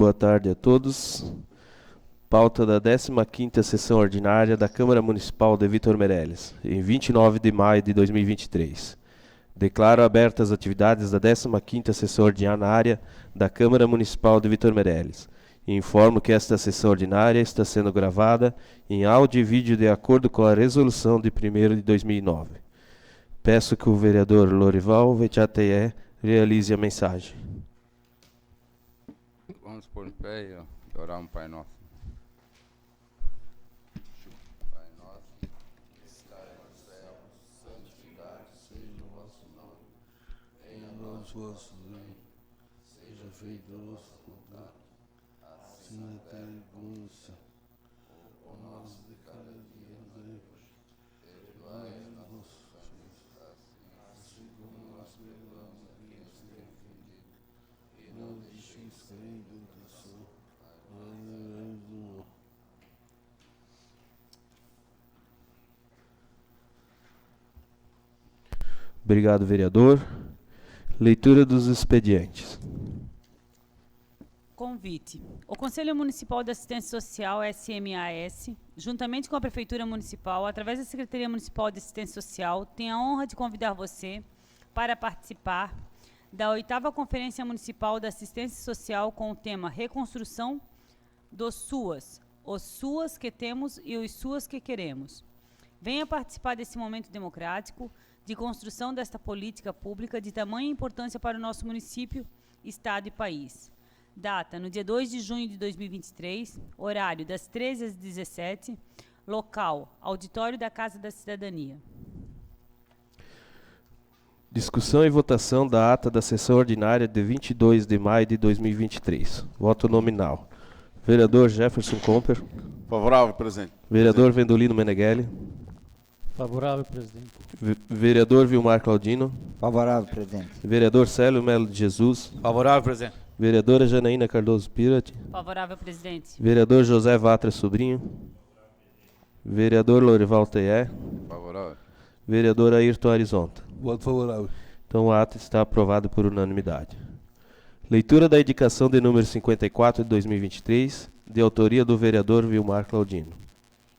boa tarde a todos. Pauta da 15ª Sessão Ordinária da Câmara Municipal de Vitor Meireles, em 29 de maio de 2023. Declaro abertas as atividades da 15ª Sessão Ordinária da Câmara Municipal de Vitor Meireles. E informo que esta sessão ordinária está sendo gravada em áudio e vídeo de acordo com a resolução de 1º de 2009. Peço que o vereador Lorival Vetiateie realize a mensagem. Vamos pôr em pé e orar um Pai Nosso. Pai nosso, que estais no céu, santificado seja o vosso nome. Venha a nós o vosso reino, seja feita a vossa vontade, assim na terra como no céu. O pão nosso de cada dia nos dai hoje. Perdoai as nossas ofensas, assim como nós perdoamos a quem nos tem ofendido. E não deixeis cair em tentação, mas livrai-nos do mal. Obrigado, vereador. Leitura dos expedientes. Convite. O Conselho Municipal de Assistência Social, SMAS, juntamente com a Prefeitura Municipal, através da Secretaria Municipal de Assistência Social, tem a honra de convidar você para participar da 8ª Conferência Municipal da Assistência Social com o tema Reconstrução dos SUAS, os SUAS que temos e os SUAS que queremos. Venha participar desse momento democrático de construção desta política pública de tamanha importância para o nosso município, estado e país. Data, no dia 2 de junho de 2023, horário das 13 às 17, local, auditório da Casa da Cidadania. Discussão e votação da ata da sessão ordinária de 22 de maio de 2023. Voto nominal. Vereador Jefferson Comper. Favorável, presidente. Vereador Vendolino Meneghelli. Favorável, presidente. Vereador Vilmar Claudino. Favorável, presidente. Vereador Célio Melo de Jesus. Favorável, presidente. Vereadora Janaína Cardoso Pirati. Favorável, presidente. Vereador José Vatra Sobrinho. Vereador Lorival Teie. Favorável. Vereador Ayrton Arizonta. Voto favorável. Então o ato está aprovado por unanimidade. Leitura da indicação de número 54 de 2023, de autoria do vereador Vilmar Claudino.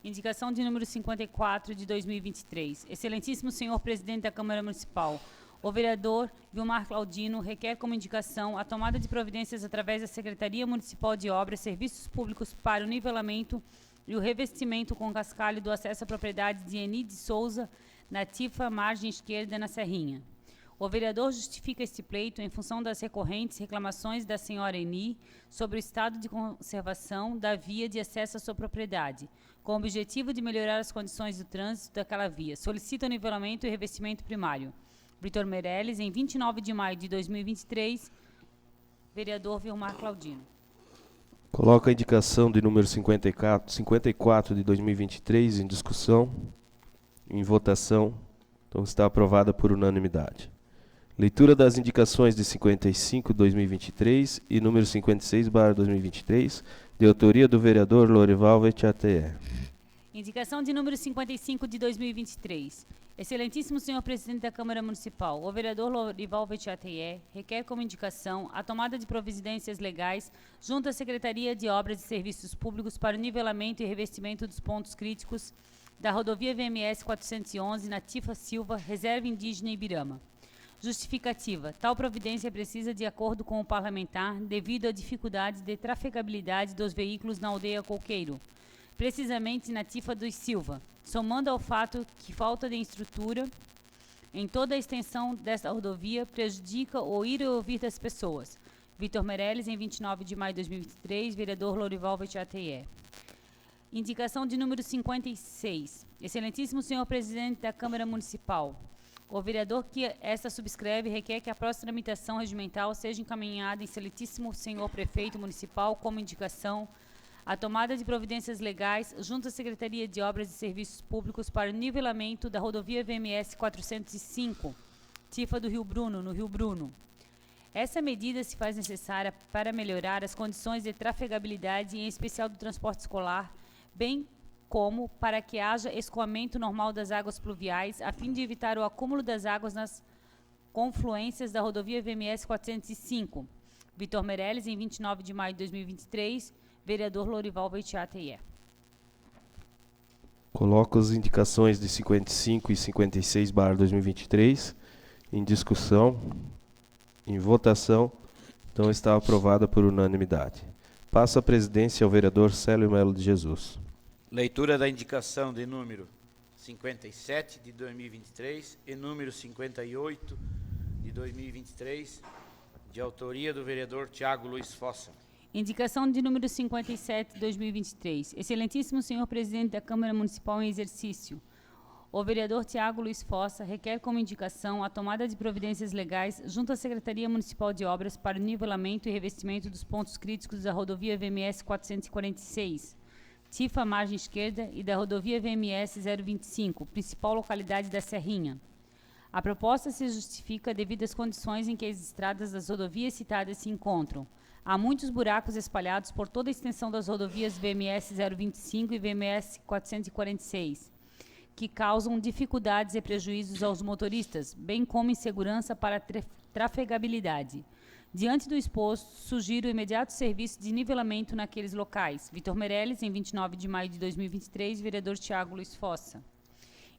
Indicação de número 54 de 2023. Excelentíssimo senhor presidente da Câmara Municipal, o vereador Vilmar Claudino requer como indicação a tomada de providências através da Secretaria Municipal de Obras e Serviços Públicos para o nivelamento e o revestimento com cascalho do acesso à propriedade de Eni de Souza, na Tifa, margem esquerda, na Serrinha. O vereador justifica este pleito em função das recorrentes reclamações da senhora Eni sobre o estado de conservação da via de acesso à sua propriedade, com o objetivo de melhorar as condições do trânsito daquela via. Solicita o nivelamento e revestimento primário. Vitor Meireles, em 29 de maio de 2023, vereador Vilmar Claudino. Coloco a indicação de número 54 de 2023 em discussão, em votação. Então está aprovada por unanimidade. Leitura das indicações de 55 de 2023 e número 56/2023, de autoria do vereador Lorival Vetiateie. Indicação de número 55 de 2023. Excelentíssimo senhor presidente da Câmara Municipal, o vereador Lorival Vetiateie requer como indicação a tomada de providências legais junto à Secretaria de Obras e Serviços Públicos para o nivelamento e revestimento dos pontos críticos da rodovia VMS 411 na Tifa Silva, Reserva Indígena Ibirama. Justificativa. Tal providência precisa de acordo com o parlamentar devido à dificuldade de trafegabilidade dos veículos na aldeia Coqueiro, precisamente na Tifa dos Silva, somando ao fato que falta de estrutura em toda a extensão desta rodovia prejudica o ir e ouvir das pessoas. Vitor Meireles, em 29 de maio de 2023, vereador Lorival Vetiateie. Indicação de número 56. Excelentíssimo senhor presidente da Câmara Municipal, o vereador que esta subscreve requer que a próxima tramitação regimental seja encaminhada em excelentíssimo senhor prefeito municipal como indicação a tomada de providências legais junto à Secretaria de Obras e Serviços Públicos para o nivelamento da rodovia VMS 405, Tifa do Rio Bruno, no Rio Bruno. Essa medida se faz necessária para melhorar as condições de trafegabilidade, em especial do transporte escolar, bem como para que haja escoamento normal das águas pluviais, a fim de evitar o acúmulo das águas nas confluências da rodovia VMS 405, Vitor Meirelles, em 29 de maio de 2023, vereador Lorival Veitiá-Teié. Coloco as indicações de 55 e 56/2023 em discussão, em votação. Então está aprovada por unanimidade. Passo a presidência ao vereador Célio Melo de Jesus. Leitura da indicação de número 57 de 2023 e número 58 de 2023, de autoria do vereador Tiago Luiz Fossa. Indicação de número 57 de 2023. Excelentíssimo senhor presidente da Câmara Municipal em exercício, o vereador Tiago Luiz Fossa requer como indicação a tomada de providências legais junto à Secretaria Municipal de Obras para o nivelamento e revestimento dos pontos críticos da rodovia VMS 446, Tifa margem esquerda, e da rodovia VMS 025, principal localidade da Serrinha. A proposta se justifica devido às condições em que as estradas das rodovias citadas se encontram. Há muitos buracos espalhados por toda a extensão das rodovias VMS 025 e VMS 446, que causam dificuldades e prejuízos aos motoristas, bem como insegurança para a trafegabilidade. Diante do exposto, sugiro o imediato serviço de nivelamento naqueles locais. Vitor Meirelles, em 29 de maio de 2023, vereador Tiago Luiz Fossa.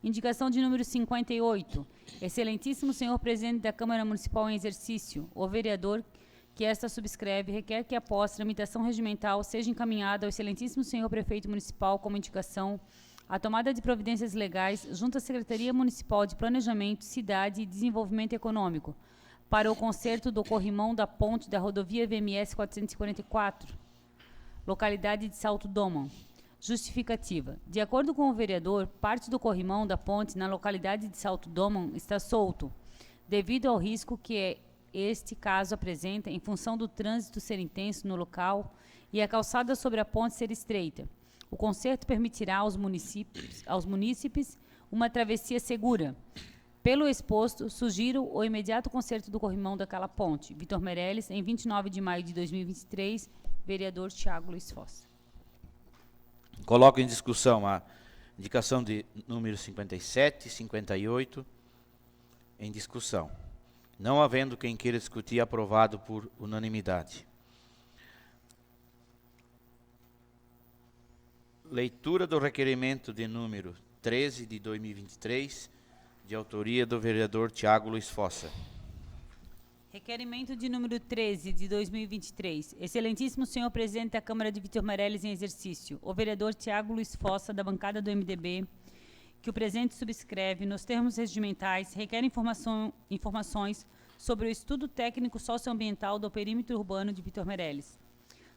Indicação de número 58. Excelentíssimo senhor presidente da Câmara Municipal em exercício, o vereador que esta subscreve requer que após tramitação regimental seja encaminhada ao excelentíssimo senhor prefeito municipal como indicação a tomada de providências legais junto à Secretaria Municipal de Planejamento, Cidade e Desenvolvimento Econômico para o conserto do corrimão da ponte da rodovia VMS 444, localidade de Salto Domam. Justificativa. De acordo com o vereador, parte do corrimão da ponte na localidade de Salto Domam está solto, devido ao risco que este caso apresenta em função do trânsito ser intenso no local e a calçada sobre a ponte ser estreita. O conserto permitirá aos munícipes uma travessia segura. Pelo exposto, sugiro o imediato conserto do corrimão daquela ponte. Vitor Meirelles, em 29 de maio de 2023, vereador Tiago Luiz Fossa. Coloco em discussão a indicação de número 57 e 58 em discussão. Não havendo quem queira discutir, aprovado por unanimidade. Leitura do requerimento de número 13 de 2023, de autoria do vereador Tiago Luiz Fossa. Requerimento de número 13 de 2023. Excelentíssimo senhor presidente da Câmara de Vitor Meirelles em exercício, o vereador Tiago Luiz Fossa, da bancada do MDB, que o presente subscreve nos termos regimentais, requer informações sobre o estudo técnico socioambiental do perímetro urbano de Vitor Meirelles,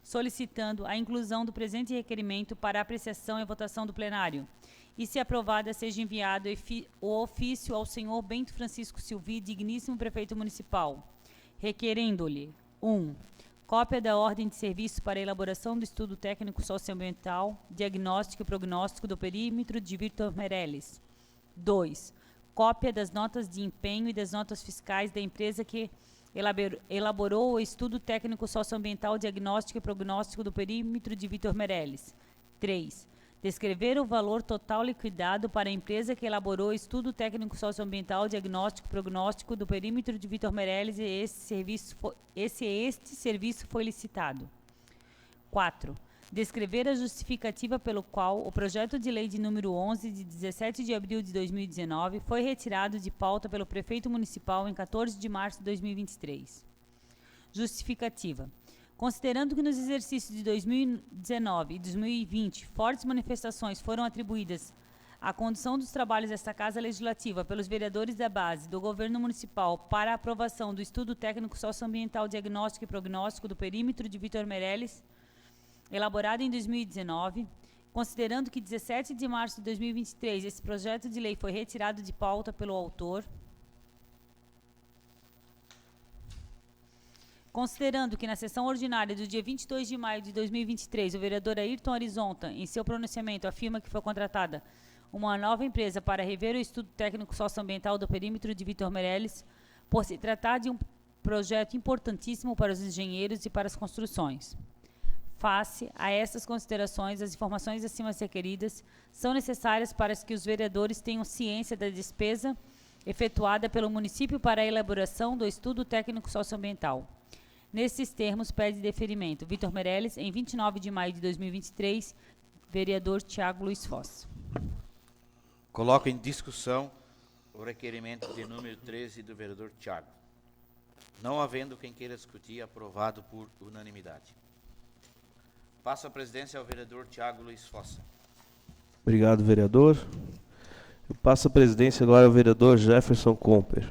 solicitando a inclusão do presente requerimento para apreciação e votação do plenário, e, se aprovada, seja enviado o ofício ao senhor Bento Francisco Silvi, digníssimo prefeito municipal, requerendo-lhe 1. Cópia da ordem de serviço para a elaboração do estudo técnico socioambiental, diagnóstico e prognóstico do perímetro de Vitor Meirelles. 2. Cópia das notas de empenho e das notas fiscais da empresa que elaborou o estudo técnico socioambiental, diagnóstico e prognóstico do perímetro de Vitor Meirelles. 3. Descrever o valor total liquidado para a empresa que elaborou o estudo técnico socioambiental, diagnóstico e prognóstico do perímetro de Vitor Meirelles e este serviço foi licitado. 4. Descrever a justificativa pelo qual o projeto de lei de número 11, de 17 de abril de 2019, foi retirado de pauta pelo prefeito municipal em 14 de março de 2023. Justificativa. Considerando que nos exercícios de 2019 e 2020 fortes manifestações foram atribuídas à condução dos trabalhos desta Casa Legislativa pelos vereadores da base do governo municipal para a aprovação do estudo técnico socioambiental, diagnóstico e prognóstico do perímetro de Vitor Meirelles, elaborado em 2019, considerando que 17 de março de 2023 esse projeto de lei foi retirado de pauta pelo autor, considerando que na sessão ordinária do dia 22 de maio de 2023, o vereador Ayrton Arizonta, em seu pronunciamento, afirma que foi contratada uma nova empresa para rever o estudo técnico socioambiental do perímetro de Vitor Meirelles, por se tratar de um projeto importantíssimo para os engenheiros e para as construções. Face a essas considerações, as informações acima requeridas são necessárias para que os vereadores tenham ciência da despesa efetuada pelo município para a elaboração do estudo técnico socioambiental. Nesses termos, pede deferimento. Vitor Meirelles, em 29 de maio de 2023, vereador Tiago Luiz Fossa. Coloco em discussão o requerimento de número 13 do vereador Tiago. Não havendo quem queira discutir, aprovado por unanimidade. Passo a presidência ao vereador Tiago Luiz Fossa. Obrigado, vereador. Eu passo a presidência agora ao vereador Jefferson Comper.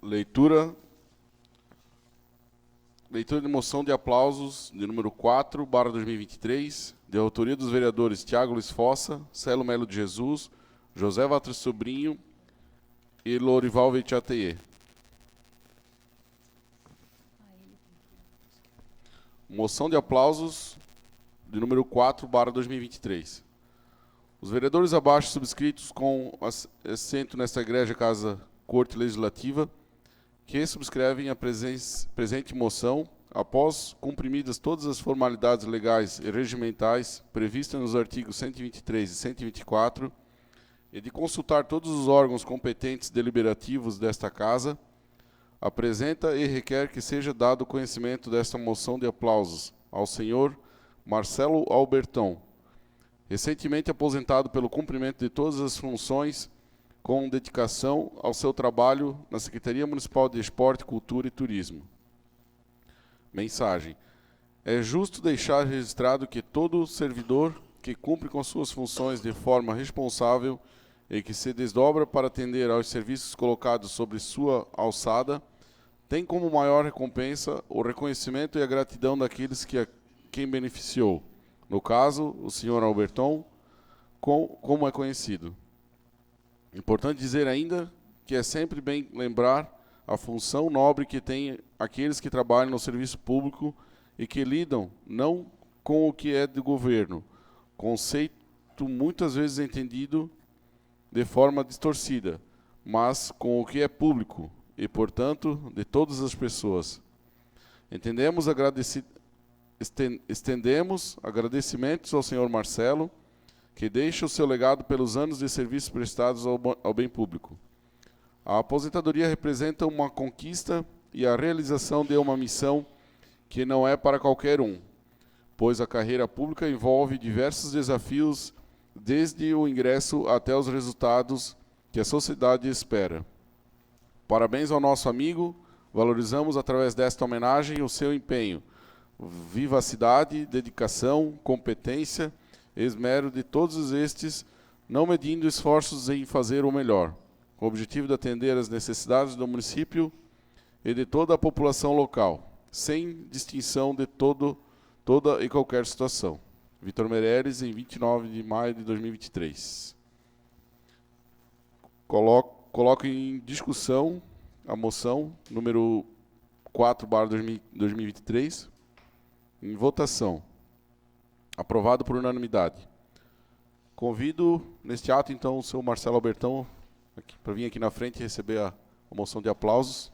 Leitura de moção de aplausos de número 4/2023, de autoria dos vereadores Tiago Luiz Fossa, Celo Melo de Jesus, José Vatres Sobrinho e Lorival Vetiateye. Moção de aplausos de número 4/2023. Os vereadores abaixo subscritos com assento nesta egrégia Casa Corte Legislativa, que subscrevem a presente moção, após cumpridas todas as formalidades legais e regimentais previstas nos artigos 123 e 124, e de consultar todos os órgãos competentes deliberativos desta Casa, apresenta e requer que seja dado conhecimento desta moção de aplausos ao senhor Marcelo Albertão, recentemente aposentado pelo cumprimento de todas as funções com dedicação ao seu trabalho na Secretaria Municipal de Esporte, Cultura e Turismo. Mensagem. É justo deixar registrado que todo servidor que cumpre com suas funções de forma responsável e que se desdobra para atender aos serviços colocados sobre sua alçada, tem como maior recompensa o reconhecimento e a gratidão daqueles que a quem beneficiou. No caso, o senhor Alberton, como é conhecido. Importante dizer ainda que é sempre bem lembrar a função nobre que tem aqueles que trabalham no serviço público e que lidam não com o que é do governo, conceito muitas vezes entendido de forma distorcida, mas com o que é público e, portanto, de todas as pessoas. Estendemos agradecimentos ao senhor Marcelo, que deixa o seu legado pelos anos de serviços prestados ao bem público. A aposentadoria representa uma conquista e a realização de uma missão que não é para qualquer um, pois a carreira pública envolve diversos desafios, desde o ingresso até os resultados que a sociedade espera. Parabéns ao nosso amigo, valorizamos através desta homenagem o seu empenho, vivacidade, dedicação, competência, esmero de todos estes, não medindo esforços em fazer o melhor, com o objetivo de atender às necessidades do município e de toda a população local, sem distinção de toda e qualquer situação. Vitor Meirelles, em 29 de maio de 2023. Coloco em discussão a moção número 4/2023, em votação. Aprovado por unanimidade. Convido, neste ato, então, o senhor Marcelo Albertão para vir aqui na frente e receber a moção de aplausos.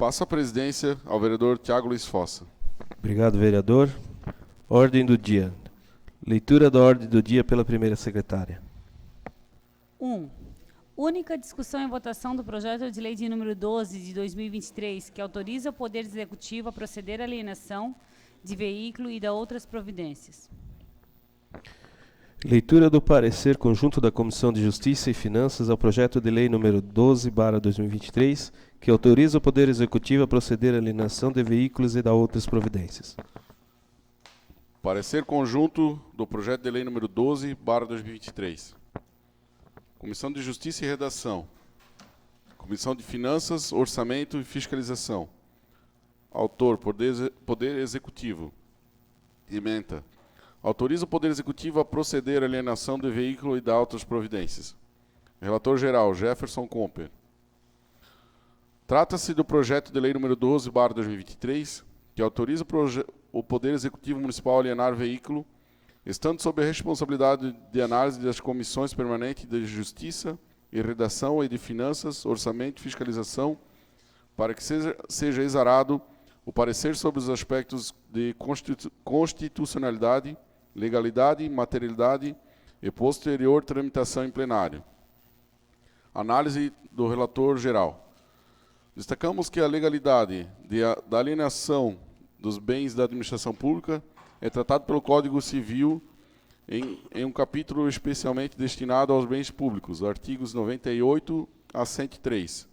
Passo a presidência ao vereador Tiago Luiz Fossa. Obrigado, vereador. Ordem do dia. Leitura da ordem do dia pela primeira secretária. 1. Única discussão e votação do projeto de lei de número 12 de 2023, que autoriza o Poder Executivo a proceder à alienação de veículo e da outras providências. Leitura do parecer conjunto da Comissão de Justiça e Finanças ao projeto de lei número 12/2023, que autoriza o Poder Executivo a proceder à alienação de veículos e da outras providências. Parecer conjunto do projeto de lei número 12/2023. Comissão de Justiça e Redação. Comissão de Finanças, Orçamento e Fiscalização. Autor, Poder Executivo. Ementa. Autoriza o Poder Executivo a proceder à alienação do veículo e da outras providências. Relator geral, Jefferson Comper. Trata-se do projeto de lei número 12/2023, que autoriza o Poder Executivo Municipal a alienar veículo, estando sob a responsabilidade de análise das comissões permanentes de Justiça e Redação e de Finanças, Orçamento e Fiscalização, para que seja exarado o parecer sobre os aspectos de constitucionalidade, legalidade, materialidade e posterior tramitação em plenário. Análise do relator geral. Destacamos que a legalidade da alienação dos bens da administração pública é tratado pelo Código Civil em um capítulo especialmente destinado aos bens públicos, artigos 98 a 103.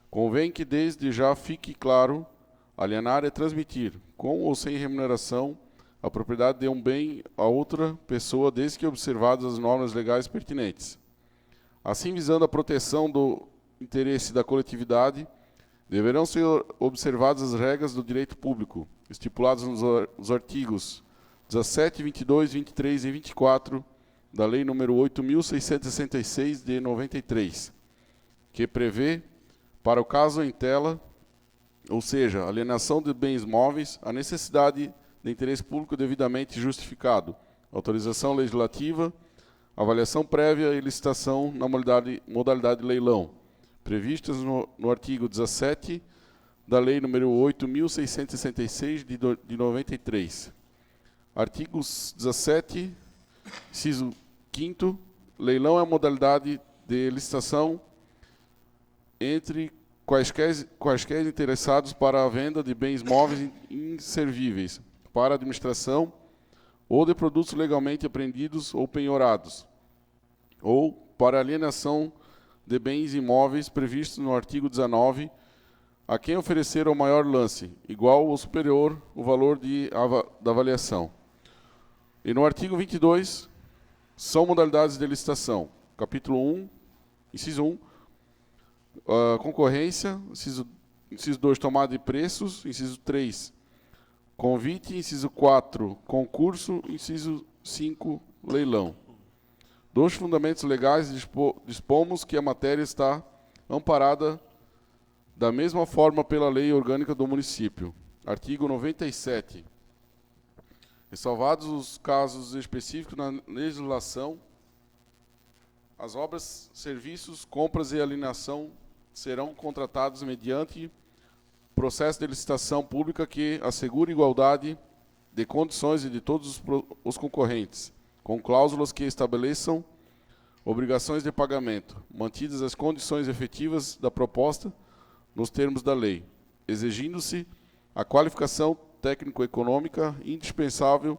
Convém que desde já fique claro: alienar é transmitir, com ou sem remuneração, a propriedade de um bem a outra pessoa, desde que observadas as normas legais pertinentes. Assim, visando a proteção do interesse da coletividade, deverão ser observadas as regras do direito público, estipuladas nos artigos 17, 22, 23 e 24 da Lei nº 8.666, de 93, que prevê, para o caso em tela, ou seja, alienação de bens móveis, a necessidade de interesse público devidamente justificado, autorização legislativa, avaliação prévia e licitação na modalidade leilão, previstas no artigo 17 da Lei nº 8.666, de 93. Artigos 17, inciso 5º, leilão é a modalidade de licitação entre quaisquer interessados para a venda de bens móveis inservíveis, para a administração, ou de produtos legalmente apreendidos ou penhorados, ou para alienação de bens imóveis previstos no artigo 19, a quem oferecer o maior lance, igual ou superior o valor da avaliação. E no artigo 22, são modalidades de licitação. Capítulo 1, inciso 1, concorrência, inciso 2, tomada de preços, inciso 3, convite, inciso 4, concurso, inciso 5, leilão. Dos fundamentos legais, dispomos que a matéria está amparada da mesma forma pela Lei Orgânica do Município. Artigo 97. Ressalvados os casos específicos na legislação, as obras, serviços, compras e alienação serão contratados mediante processo de licitação pública que assegure igualdade de condições de todos os concorrentes, com cláusulas que estabeleçam obrigações de pagamento, mantidas as condições efetivas da proposta nos termos da lei, exigindo-se a qualificação técnico-econômica indispensável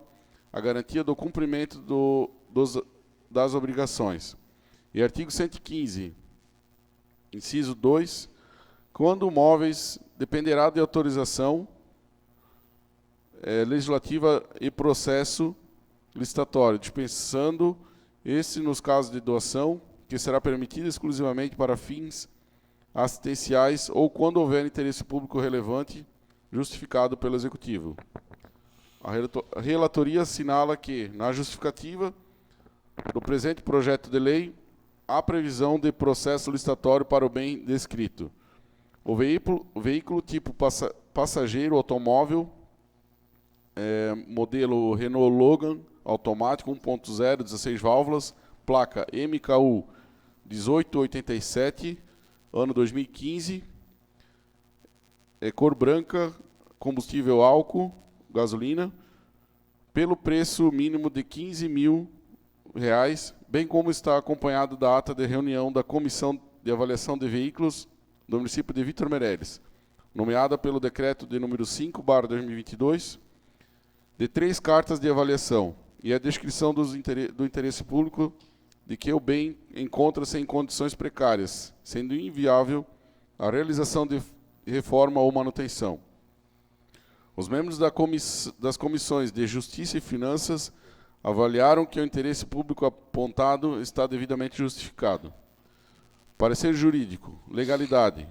à garantia do cumprimento das obrigações. E artigo 115, inciso 2, quando móveis dependerá de autorização legislativa e processo licitatório, dispensando esse nos casos de doação, que será permitida exclusivamente para fins assistenciais ou quando houver interesse público relevante justificado pelo Executivo. A relatoria assinala que, na justificativa do presente projeto de lei, há previsão de processo licitatório para o bem descrito. O veículo tipo passageiro automóvel, modelo Renault Logan, automático 1.0, 16 válvulas, placa MKU 1887, ano 2015, cor branca, combustível álcool, gasolina, pelo preço mínimo de R$15.000, bem como está acompanhado da ata de reunião da Comissão de Avaliação de Veículos do município de Vítor Meireles, nomeada pelo decreto de número 5/2022, de 3 cartas de avaliação e a descrição do interesse público de que o bem encontra-se em condições precárias, sendo inviável a realização de reforma ou manutenção. Os membros das comissões de Justiça e Finanças avaliaram que o interesse público apontado está devidamente justificado. Parecer jurídico, legalidade.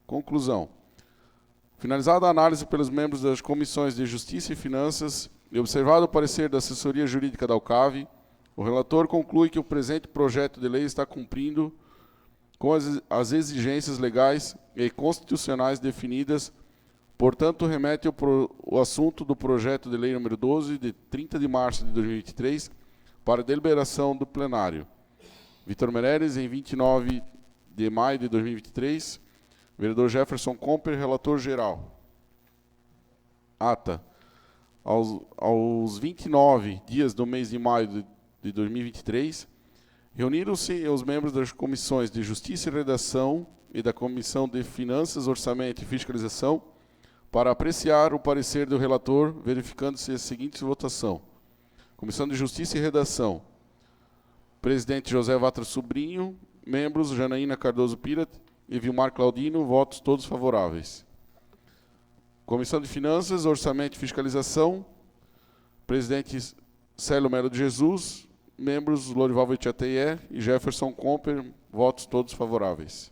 Conclusão. Finalizada a análise pelos membros das comissões de Justiça e Finanças e observado o parecer da assessoria jurídica da UCAV, o relator conclui que o presente projeto de lei está cumprindo com as exigências legais e constitucionais definidas, portanto, remete o assunto do projeto de lei número 12, de 30 de março de 2023, para deliberação do plenário. Vítor Meireles, em 29 de maio de 2023, vereador Jefferson Comper, relator geral. Ata. Aos 29 dias do mês de maio de 2023, reuniram-se os membros das comissões de Justiça e Redação e da Comissão de Finanças, Orçamento e Fiscalização para apreciar o parecer do relator, verificando-se a seguinte votação. Comissão de Justiça e Redação. Presidente José Vatra Sobrinho, membros Janaína Cardoso Pirat e Vilmar Claudino, votos todos favoráveis. Comissão de Finanças, Orçamento e Fiscalização, presidente Célio Melo de Jesus, membros Lorival Vetiateie e Jefferson Comper, votos todos favoráveis.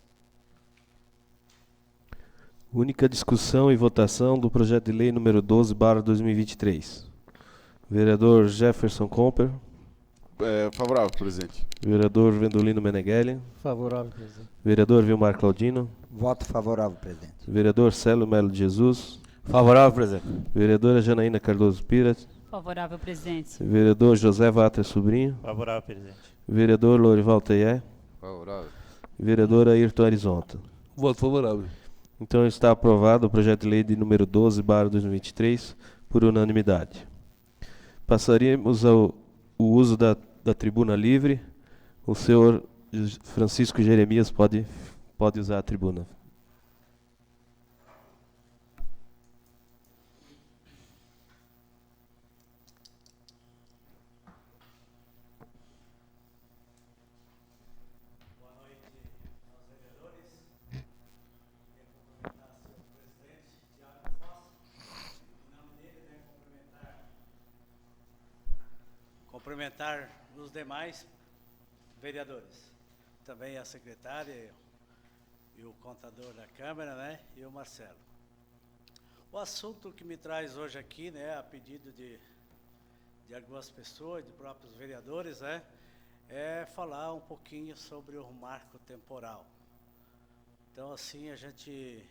Única discussão e votação do projeto de lei número 12/2023. Vereador Jefferson Comper. Favorável, presidente. Vereador Vendolino Meneghelli. Favorável, presidente. Vereador Vilmar Claudino. Voto favorável, presidente. Vereador Célio Melo de Jesus. Favorável, presidente. Vereadora Janaína Cardoso Pirat. Favorável, presidente. Vereador José Vatra Sobrinho. Favorável, presidente. Vereador Lorival Teie. Favorável. Vereadora Ayrton Arizonta. Voto favorável. Então está aprovado o projeto de lei de número 12/2023 por unanimidade. Passaríamos ao uso da tribuna livre. O senhor Francisco Jeremias pode usar a tribuna. Cumprimentar os demais vereadores, também a secretária e o contador da Câmara, né, e o Marcelo. O assunto que me traz hoje aqui, né, a pedido de algumas pessoas, de próprios vereadores, né, é falar um pouquinho sobre o marco temporal. Então, assim, a gente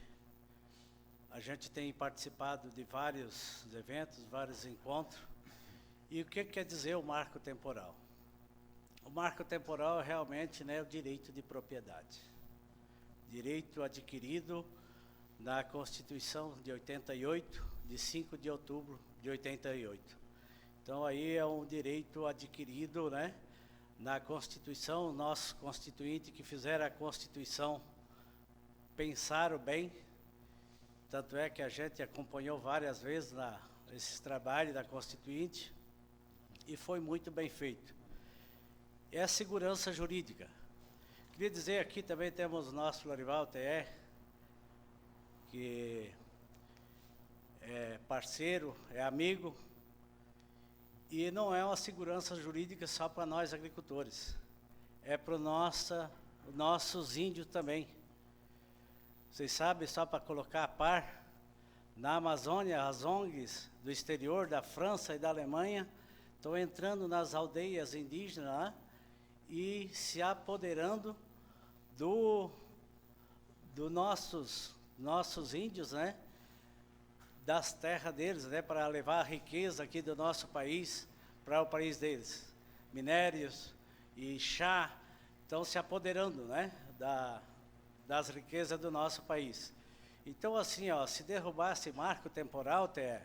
tem participado de vários eventos, vários encontros. E o que quer dizer o marco temporal? O marco temporal é realmente, né, o direito de propriedade. Direito adquirido na Constituição de 88, de 5 de outubro de 88. Então, aí é um direito adquirido, né, na Constituição, nossos constituintes que fizeram a Constituição pensaram bem. Tanto é que a gente acompanhou várias vezes esses trabalhos da Constituinte, e foi muito bem feito. É a segurança jurídica. Queria dizer aqui também temos o nosso Lorival Teie, que é parceiro, é amigo, e não é uma segurança jurídica só para nós agricultores, é para os nossos índios também. Vocês sabem, só para colocar a par, na Amazônia, as ONGs do exterior, da França e da Alemanha, estão entrando nas aldeias indígenas lá e se apoderando do nossos índios, né, das terras deles, né, para levar a riqueza aqui do nosso país para o país deles. Minérios e chá estão se apoderando, né, das riquezas do nosso país. Então, assim, ó, se derrubasse marco temporal, quer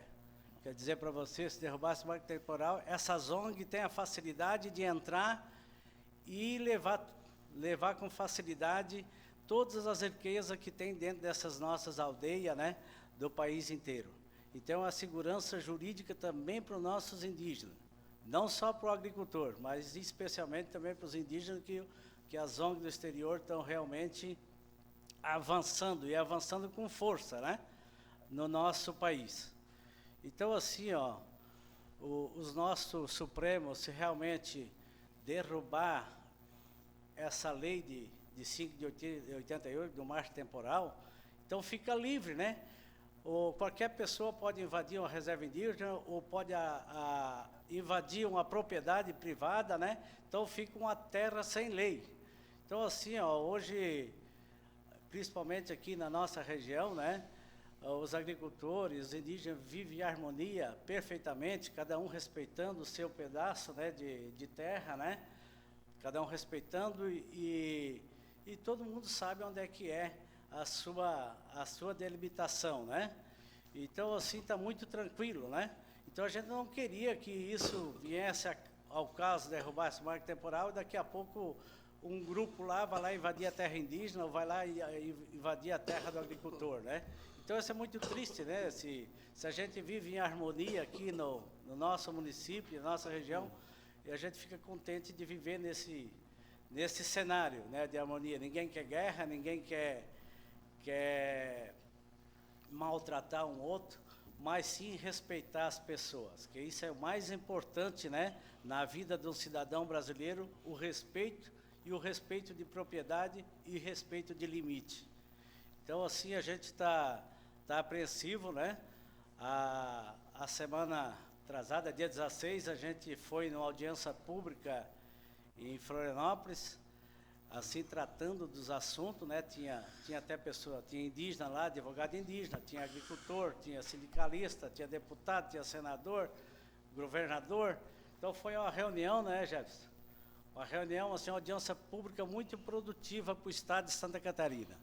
dizer para você, se derrubasse marco temporal, essas ONG têm a facilidade de entrar e levar com facilidade todas as riquezas que tem dentro dessas nossas aldeias, né, do país inteiro. Então, a segurança jurídica também para os nossos indígenas, não só para o agricultor, mas especialmente também para os indígenas que as ONGs do exterior estão realmente avançando, e avançando com força, né, no nosso país. Então, assim, ó, os nossos Supremos, se realmente derrubar essa lei de 5 de 88, do marco temporal, então fica livre, né? Ou qualquer pessoa pode invadir uma reserva indígena, ou pode invadir uma propriedade privada, né? Então fica uma terra sem lei. Então, assim, ó, hoje, principalmente aqui na nossa região, né, os agricultores, os indígenas vivem em harmonia perfeitamente, cada um respeitando o seu pedaço, né, de terra, né, cada um respeitando, e todo mundo sabe onde é que é a sua delimitação, né? Então, assim, está muito tranquilo, né? Então, a gente não queria que isso viesse ao caso, derrubasse o marco temporal, e daqui a pouco um grupo lá vai lá invadir a terra indígena, ou vai lá invadir a terra do agricultor, né? Então, isso é muito triste, né? Se a gente vive em harmonia aqui no nosso município, na nossa região, e a gente fica contente de viver nesse cenário, né, de harmonia. Ninguém quer guerra, ninguém quer maltratar um outro, mas sim respeitar as pessoas, que isso é o mais importante, né, na vida de um cidadão brasileiro, o respeito, e o respeito de propriedade e respeito de limite. Então, assim, a gente está apreensivo, né? A semana atrasada, dia 16, a gente foi numa audiência pública em Florianópolis, assim, tratando dos assuntos, né? Tinha até pessoa, tinha indígena lá, advogado indígena, tinha agricultor, tinha sindicalista, tinha deputado, tinha senador, governador. Então, foi uma reunião, né, Jefferson? Uma reunião, assim, uma audiência pública muito produtiva para o estado de Santa Catarina.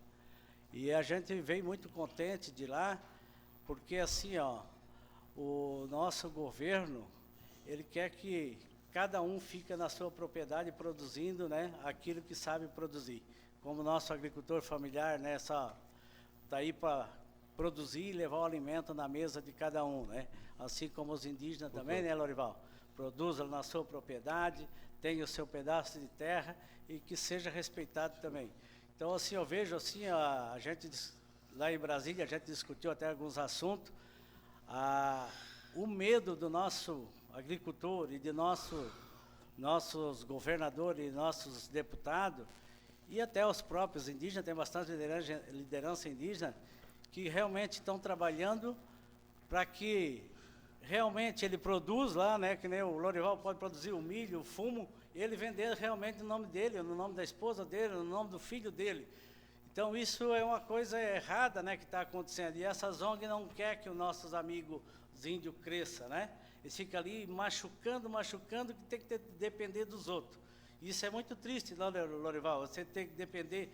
E a gente veio muito contente de lá, porque, assim, ó, o nosso governo, ele quer que cada um fique na sua propriedade produzindo, né, aquilo que sabe produzir. Como o nosso agricultor familiar, né, só está aí para produzir e levar o alimento na mesa de cada um, né? Assim como os indígenas também, né, Lorival? Produzam na sua propriedade, tenha o seu pedaço de terra e que seja respeitado também. Então, assim, eu vejo, assim, a gente, lá em Brasília, a gente discutiu até alguns assuntos, o medo do nosso agricultor e de nossos governadores e nossos deputados, e até os próprios indígenas, tem bastante liderança indígena, que realmente estão trabalhando para que realmente ele produz lá, né, que nem o Lorival pode produzir o milho, o fumo, e ele vender realmente no nome dele, no nome da esposa dele, no nome do filho dele. Então, isso é uma coisa errada, né, que está acontecendo. E essas ONG não querem que os nossos amigos índios cresçam, né? Eles ficam ali machucando, que tem que depender dos outros. Isso é muito triste, não, Lorival? Você tem que depender,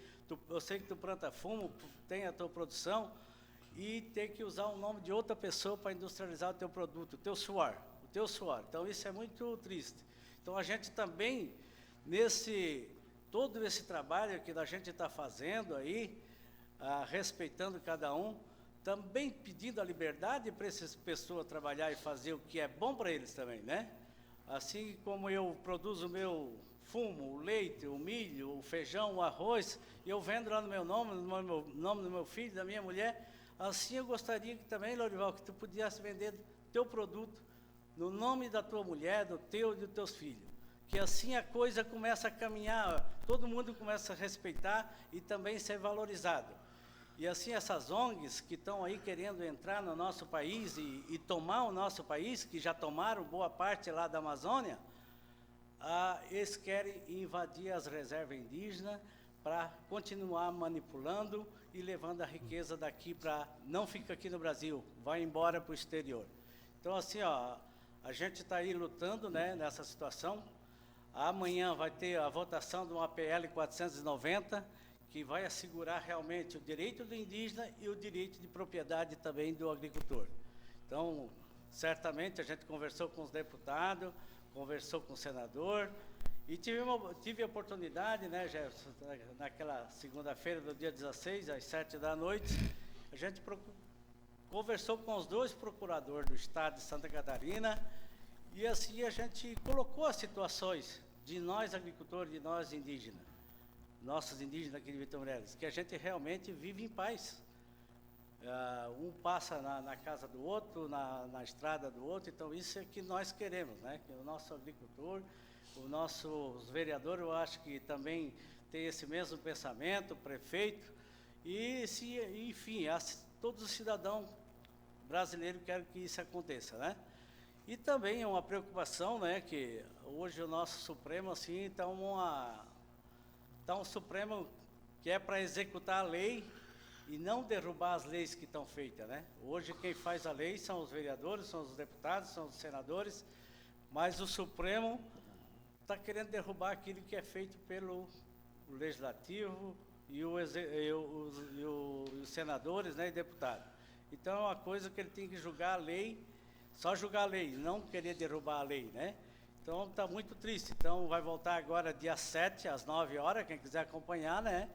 eu sei que tu planta fumo, tem a tua produção, e tem que usar o nome de outra pessoa para industrializar o teu produto, o teu suor. Então, isso é muito triste. Então, a gente também, todo esse trabalho que a gente está fazendo aí, respeitando cada um, também pedindo a liberdade para essas pessoas trabalhar e fazer o que é bom para eles também, né? Assim como eu produzo o meu fumo, o leite, o milho, o feijão, o arroz, e eu vendo lá no meu nome, no nome do meu filho, da minha mulher, assim eu gostaria que também, Lorival, que tu pudesse vender teu produto no nome da tua mulher, do teu e dos teus filhos. Que assim a coisa começa a caminhar, todo mundo começa a respeitar e também ser valorizado. E assim essas ONGs que estão aí querendo entrar no nosso país e tomar o nosso país, que já tomaram boa parte lá da Amazônia, eles querem invadir as reservas indígenas para continuar manipulando e levando a riqueza daqui para... Não fica aqui no Brasil, vai embora para o exterior. Então, assim, ó, a gente está aí lutando, né, nessa situação. Amanhã vai ter a votação de uma PL 490, que vai assegurar realmente o direito do indígena e o direito de propriedade também do agricultor. Então, certamente a gente conversou com os deputados, conversou com o senador, e tive a oportunidade, né, Jefferson, naquela segunda-feira do dia 16, às 7 da noite, a gente conversou com os 2 procuradores do Estado de Santa Catarina, e assim a gente colocou as situações de nós agricultores, de nós indígenas, nossos indígenas aqui de Vitor Meireles, que a gente realmente vive em paz. Um passa na casa do outro, na estrada do outro, então isso é que nós queremos, né? Que o nosso agricultor, os vereadores, eu acho que também tem esse mesmo pensamento, o prefeito, e enfim, todos os cidadãos brasileiros querem que isso aconteça, né? E também é uma preocupação, né, que hoje o nosso Supremo, assim, está um Supremo que é para executar a lei e não derrubar as leis que estão feitas, né? Hoje quem faz a lei são os vereadores, são os deputados, são os senadores, mas o Supremo está querendo derrubar aquilo que é feito pelo Legislativo e os senadores, né, e deputados. Então é uma coisa que ele tem que julgar a lei, só julgar a lei, não querer derrubar a lei, né? Então está muito triste. Então vai voltar agora dia 7, às 9 horas, quem quiser acompanhar, né?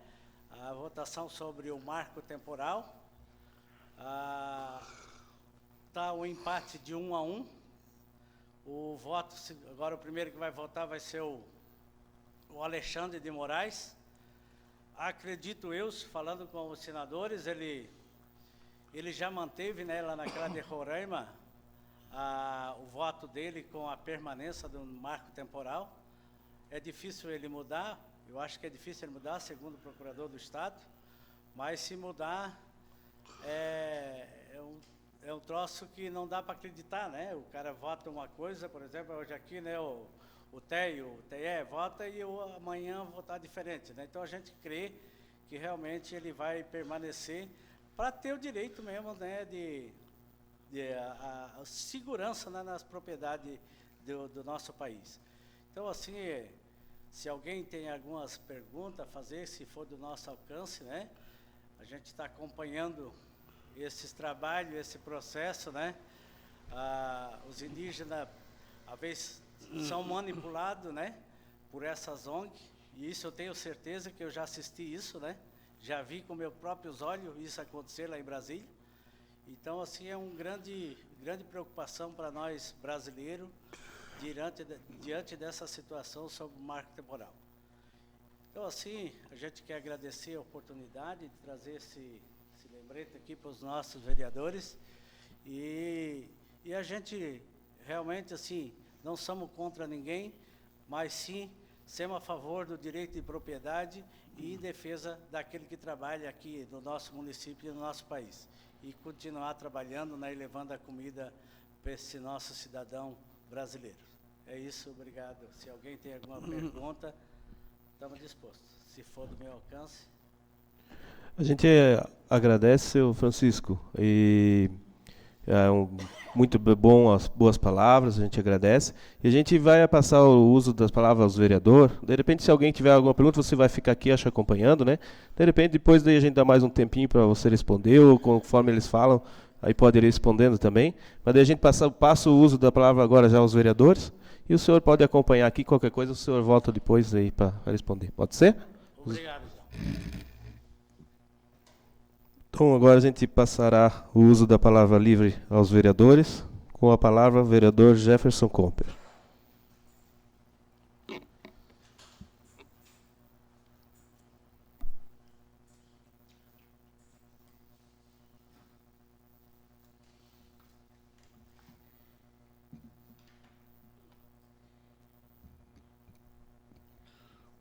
A votação sobre o marco temporal. Está o empate de 1-1. O voto, agora o primeiro que vai votar vai ser o Alexandre de Moraes. Acredito eu, falando com os senadores, ele já manteve, né, lá naquela de Roraima, o voto dele com a permanência do marco temporal. É difícil ele mudar, eu acho que é difícil ele mudar, segundo o procurador do Estado, mas se mudar, é um troço que não dá para acreditar, né? O cara vota uma coisa, por exemplo, hoje aqui, né, o TE vota e amanhã votar diferente, né? Então a gente crê que realmente ele vai permanecer para ter o direito mesmo, né, a segurança, né, nas propriedades do nosso país. Então, assim, se alguém tem algumas perguntas a fazer, se for do nosso alcance, né, a gente está acompanhando esses trabalhos, esse processo, né, os indígenas, às vezes, são manipulados, né, por essas ONG, e isso eu tenho certeza que eu já assisti isso, né, já vi com meus próprios olhos isso acontecer lá em Brasília. Então, assim, é uma grande preocupação para nós brasileiros diante dessa situação sobre o marco temporal. Então, assim, a gente quer agradecer a oportunidade de trazer esse lembrete aqui para os nossos vereadores e a gente realmente, assim, não somos contra ninguém, mas sim somos a favor do direito de propriedade e em defesa daquele que trabalha aqui no nosso município e no nosso país. E continuar trabalhando, né, e levando a comida para esse nosso cidadão brasileiro. É isso, obrigado. Se alguém tem alguma pergunta, estamos dispostos. Se for do meu alcance. A gente agradece, seu Francisco, e muito bom as boas palavras, a gente agradece. E a gente vai passar o uso das palavras aos vereadores. De repente, se alguém tiver alguma pergunta, você vai ficar aqui, acho, acompanhando, né? De repente, depois daí a gente dá mais um tempinho para você responder, ou conforme eles falam, aí pode ir respondendo também. Mas daí a gente passa o uso da palavra agora já aos vereadores, e o senhor pode acompanhar aqui, qualquer coisa, o senhor volta depois aí para responder. Pode ser? Obrigado, João. Então, agora a gente passará o uso da palavra livre aos vereadores, com a palavra o vereador Jefferson Comper.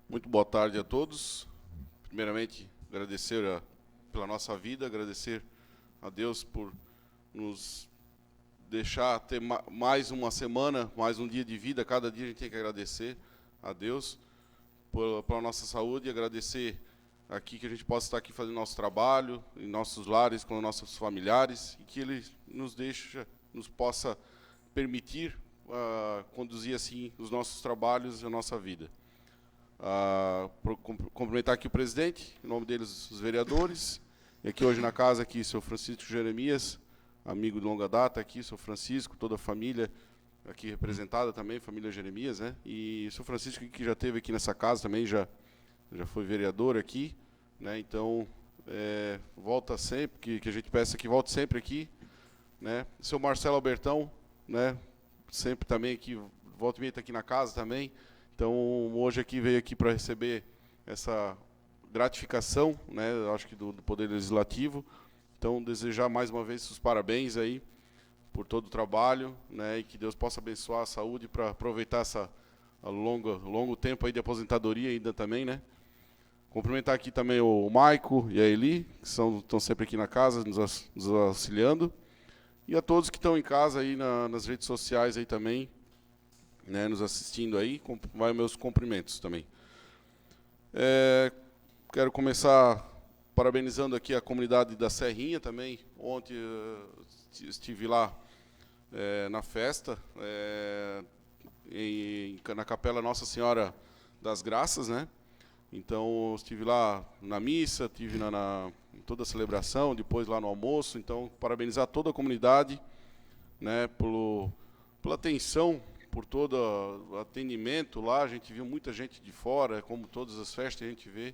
Muito boa tarde a todos. Primeiramente, agradecer pela nossa vida, agradecer a Deus por nos deixar ter mais uma semana, mais um dia de vida. Cada dia a gente tem que agradecer a Deus pela nossa saúde, agradecer aqui que a gente possa estar aqui fazendo nosso trabalho, em nossos lares, com nossos familiares, e que Ele nos possa permitir conduzir assim os nossos trabalhos e a nossa vida. Cumprimentar aqui o presidente, em nome deles os vereadores, e aqui hoje na casa aqui o senhor Francisco Jeremias, amigo de longa data aqui, o senhor Francisco, toda a família aqui representada também, família Jeremias, né? E o senhor Francisco que já esteve aqui nessa casa também, já foi vereador aqui, né? Então, volta sempre, que a gente peça que volte sempre aqui, né? O senhor Marcelo Albertão, né? Sempre também aqui, volta e meia está aqui na casa também. Então, hoje aqui veio aqui para receber essa gratificação, né? Acho que do Poder Legislativo. Então, desejar mais uma vez os parabéns aí por todo o trabalho, né? E que Deus possa abençoar a saúde para aproveitar essa longo tempo aí de aposentadoria ainda também, né? Cumprimentar aqui também o Maico e a Eli, que estão sempre aqui na casa, nos auxiliando. E a todos que estão em casa aí nas redes sociais aí também, né, nos assistindo aí, vai meus cumprimentos também. Quero começar parabenizando aqui a comunidade da Serrinha também. Ontem estive lá na festa, na Capela Nossa Senhora das Graças, né? Então, estive lá na missa, estive em toda a celebração, depois lá no almoço. Então, parabenizar toda a comunidade, né, pela atenção, por todo o atendimento lá. A gente viu muita gente de fora, como todas as festas a gente vê,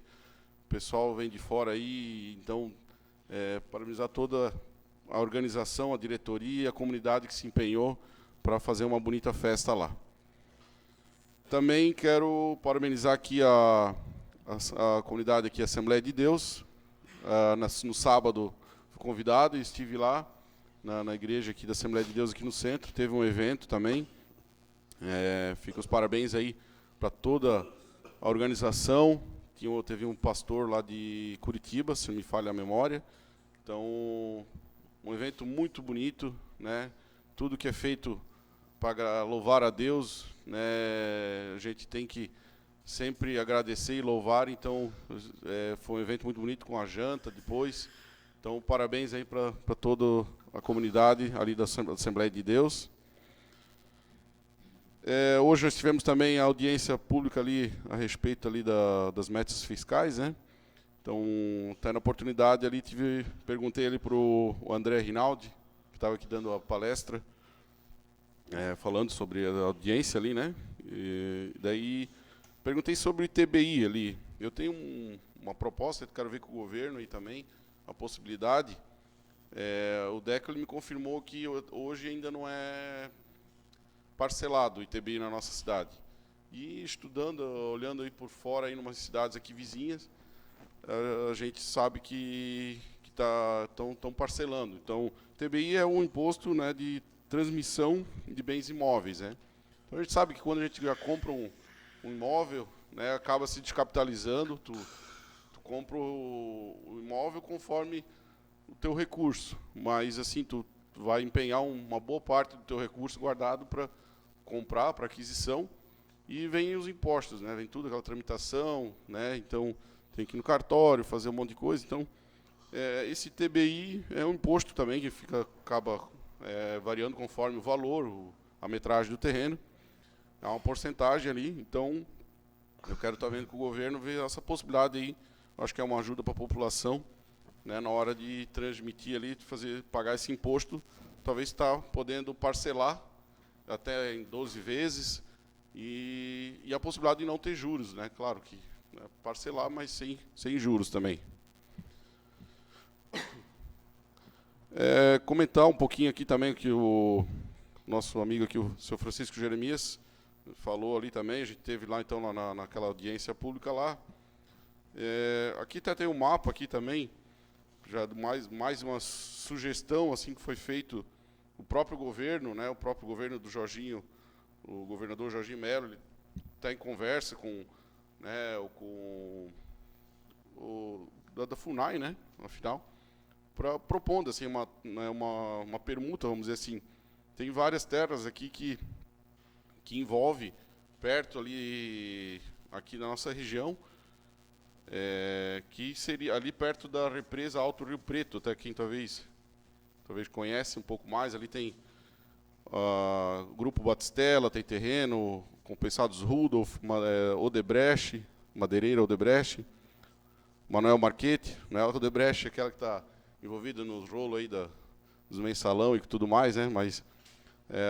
o pessoal vem de fora aí. Então, parabenizar toda a organização, a diretoria e a comunidade que se empenhou para fazer uma bonita festa lá. Também quero parabenizar aqui a comunidade aqui, a Assembleia de Deus. No sábado fui convidado e estive lá na igreja aqui da Assembleia de Deus aqui no centro. Teve um evento também. Fica os parabéns aí para toda a organização. Teve um pastor lá de Curitiba, se não me falha a memória. Então, um evento muito bonito, né? Tudo que é feito para louvar a Deus, né? A gente tem que sempre agradecer e louvar. Então, foi um evento muito bonito com a janta depois. Então, parabéns aí para toda a comunidade ali da Assembleia de Deus. Hoje nós tivemos também a audiência pública ali a respeito ali das metas fiscais, né? Então, até na oportunidade ali perguntei ali para o André Rinaldi, que estava aqui dando a palestra, falando sobre a audiência ali, né? E daí perguntei sobre TBI ali. Eu tenho uma proposta, quero ver com o governo aí também, a possibilidade. O DECO me confirmou que hoje ainda não é parcelado o ITBI na nossa cidade. E estudando, olhando aí por fora, aí em umas cidades aqui vizinhas, a gente sabe que estão parcelando. Então, TBI é um imposto, né, de transmissão de bens imóveis, né? Então, a gente sabe que quando a gente já compra um imóvel, né, acaba se descapitalizando, tu compra o imóvel conforme o teu recurso, mas assim, tu vai empenhar uma boa parte do teu recurso guardado para comprar, para aquisição, e vem os impostos, né? Vem tudo, aquela tramitação, né? Então, tem que ir no cartório, fazer um monte de coisa. Então, esse TBI é um imposto também que acaba variando conforme o valor, a metragem do terreno. Há uma porcentagem ali. Então, eu quero estar vendo com o governo ver essa possibilidade aí. Acho que é uma ajuda para a população, né? Na hora de transmitir ali, pagar esse imposto, talvez está podendo parcelar até em 12 vezes, e a possibilidade de não ter juros, né? Claro que parcelar, mas sem juros também. Comentar um pouquinho aqui também que o nosso amigo aqui, o senhor Francisco Jeremias, falou ali também. A gente teve lá então naquela audiência pública lá. Aqui até tem um mapa aqui também, já mais uma sugestão assim que foi feito. O próprio governo, né, o próprio governo do Jorginho, o governador Jorginho Melo, ele está em conversa com da FUNAI, né, afinal, propondo assim uma permuta, vamos dizer assim. Tem várias terras aqui que envolve perto ali, aqui na nossa região, que seria ali perto da represa Alto Rio Preto, até quem talvez conhece um pouco mais. Ali tem Grupo Batistella, tem terreno, Compensados Rudolf, Odebrecht, Madeireira Odebrecht, Manuel Marchetti, né? A Odebrecht é aquela que está envolvida nos rolos aí dos mensalão e tudo mais, né? Mas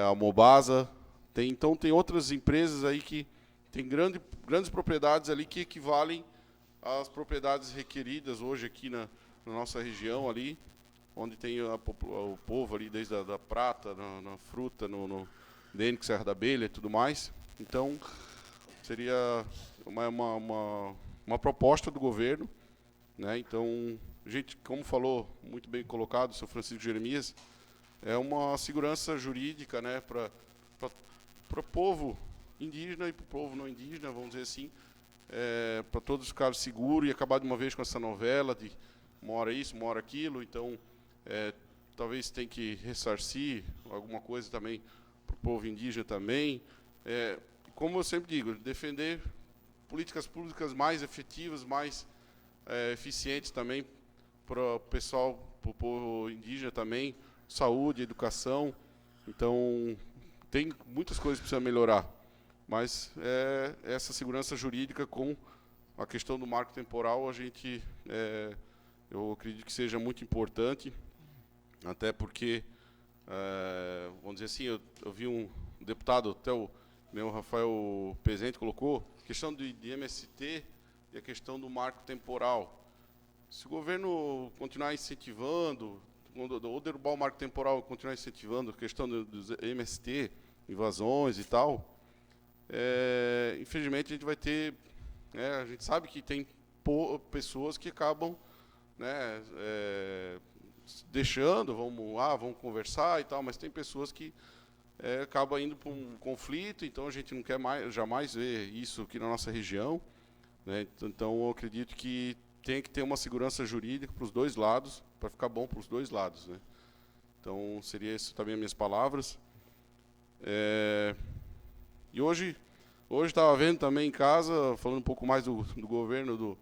a Mobasa, então tem outras empresas aí que tem grandes propriedades ali que equivalem às propriedades requeridas hoje aqui na nossa região ali, onde tem o povo ali desde a da prata, na fruta, no DENIC, Serra da Abelha e tudo mais. Então, seria uma proposta do governo, né? Então, gente, como falou, muito bem colocado o senhor Francisco Jeremias, é uma segurança jurídica, né, para o povo indígena e para o povo não indígena, vamos dizer assim, para todos ficarem seguros e acabar de uma vez com essa novela de uma hora isso, uma hora aquilo. Então, talvez tenha que ressarcir alguma coisa também para o povo indígena também. Como eu sempre digo, defender políticas públicas mais efetivas, mais eficientes também para o pessoal, para o povo indígena também, saúde, educação. Então, tem muitas coisas que precisam melhorar, mas essa segurança jurídica com a questão do marco temporal, eu acredito que seja muito importante, até porque, vamos dizer assim, eu vi um deputado, até o meu Rafael Pezente colocou, a questão de MST e a questão do marco temporal. Se o governo continuar incentivando, ou derrubar o marco temporal, continuar incentivando a questão dos MST, invasões e tal, infelizmente a gente vai ter, a gente sabe que tem pessoas que acabam, né, deixando, vamos conversar e tal, mas tem pessoas que acabam indo para um conflito, então a gente não quer jamais ver isso aqui na nossa região, né? Então eu acredito que tem que ter uma segurança jurídica para os dois lados, para ficar bom para os dois lados, né? Então seria isso também as minhas palavras. E hoje estava vendo também em casa, falando um pouco mais do governo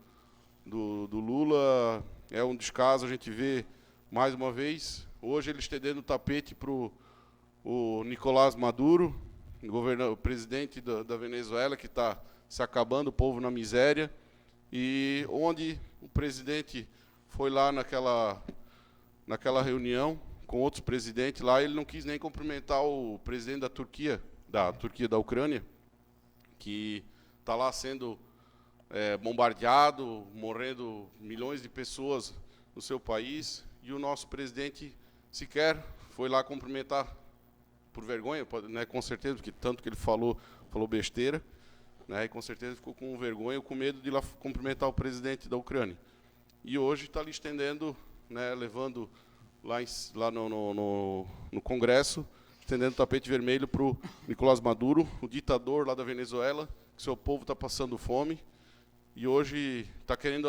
do Lula, é um descaso a gente vê mais uma vez, hoje ele estendendo o tapete para o Nicolás Maduro, o presidente da Venezuela, que está se acabando, o povo na miséria, e onde o presidente foi lá naquela reunião com outros presidentes lá, ele não quis nem cumprimentar o presidente da Ucrânia, que está lá sendo bombardeado, morrendo milhões de pessoas no seu país, e o nosso presidente sequer foi lá cumprimentar, por vergonha, né, com certeza, porque tanto que ele falou besteira, né, e com certeza ficou com vergonha, com medo de ir lá cumprimentar o presidente da Ucrânia. E hoje está ali estendendo, né, levando lá no Congresso, estendendo o tapete vermelho para o Nicolás Maduro, o ditador lá da Venezuela, que seu povo está passando fome, e hoje está querendo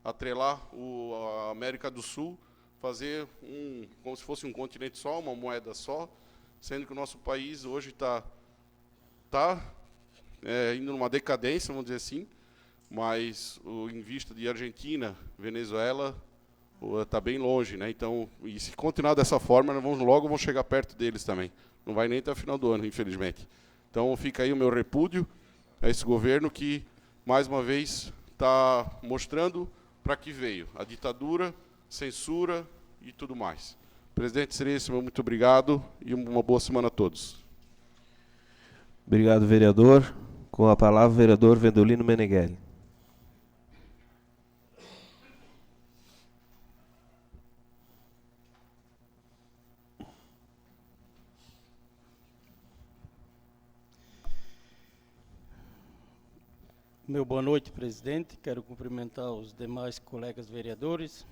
atrelar a América do Sul, fazer como se fosse um continente só, uma moeda só, sendo que o nosso país hoje está indo numa decadência, vamos dizer assim, mas em vista de Argentina, Venezuela, está bem longe, né? Então, e se continuar dessa forma, nós logo vamos chegar perto deles também. Não vai nem até o final do ano, infelizmente. Então, fica aí o meu repúdio a esse governo que, mais uma vez, está mostrando para que veio a ditadura, censura e tudo mais. Presidente Seríssimo, muito obrigado e uma boa semana a todos. Obrigado, vereador. Com a palavra, o vereador Vendolino Meneghelli. Meu boa noite, presidente. Quero cumprimentar os demais colegas vereadores,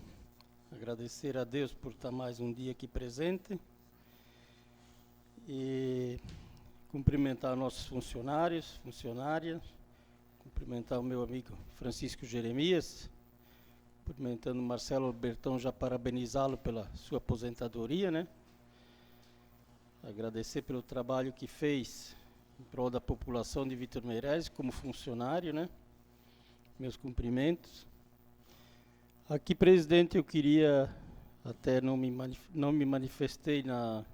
agradecer a Deus por estar mais um dia aqui presente e cumprimentar nossos funcionárias, cumprimentar o meu amigo Francisco Jeremias, cumprimentando o Marcelo Albertão, já parabenizá-lo pela sua aposentadoria, né? Agradecer pelo trabalho que fez em prol da população de Vítor Meireles como funcionário, né? Meus cumprimentos. Aqui, presidente, eu queria, até não me manifestei na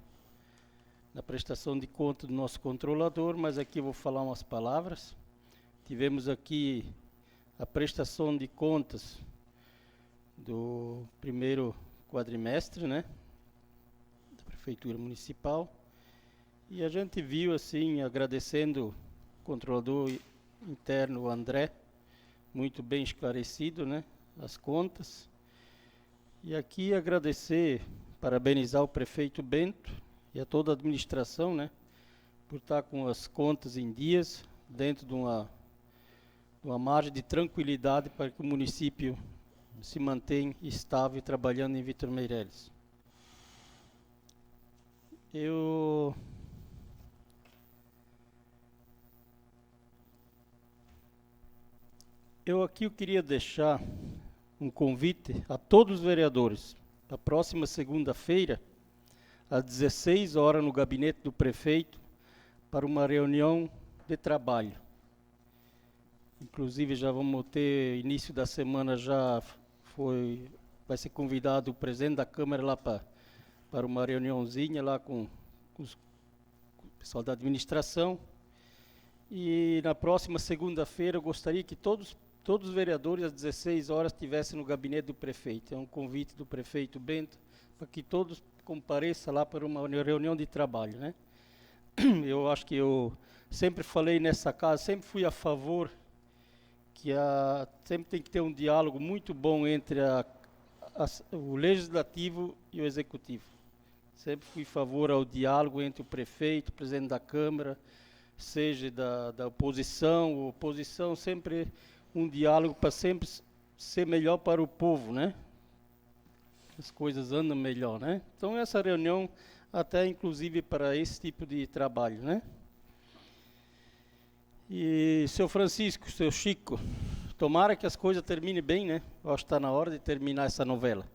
prestação de conta do nosso controlador, mas aqui eu vou falar umas palavras. tivemos aqui a prestação de contas do primeiro quadrimestre, né, da Prefeitura Municipal, e a gente viu, assim, agradecendo o controlador interno, o André, muito bem esclarecido, né, as contas. E aqui agradecer, parabenizar o prefeito Bento e a toda a administração, né, por estar com as contas em dias, dentro de uma margem de tranquilidade para que o município se mantenha estável trabalhando em Vitor Meireles. Eu queria deixar um convite a todos os vereadores. A próxima segunda-feira, às 16 horas, no gabinete do prefeito, para uma reunião de trabalho. Inclusive, já vamos ter, início da semana, vai ser convidado o presidente da Câmara lá para uma reuniãozinha lá com o pessoal da administração. E na próxima segunda-feira, eu gostaria que todos os vereadores, às 16 horas, estivessem no gabinete do prefeito. É um convite do prefeito Bento, para que todos compareçam lá para uma reunião de trabalho, né? Eu acho que eu sempre falei nessa casa, sempre fui a favor que sempre tem que ter um diálogo muito bom entre o legislativo e o executivo. Sempre fui a favor ao diálogo entre o prefeito, o presidente da Câmara, seja da oposição, sempre um diálogo para sempre ser melhor para o povo, né? As coisas andam melhor, né? Então essa reunião até inclusive para esse tipo de trabalho, né? E seu Francisco, seu Chico, tomara que as coisas terminem bem, né? Eu acho que está na hora de terminar essa novela.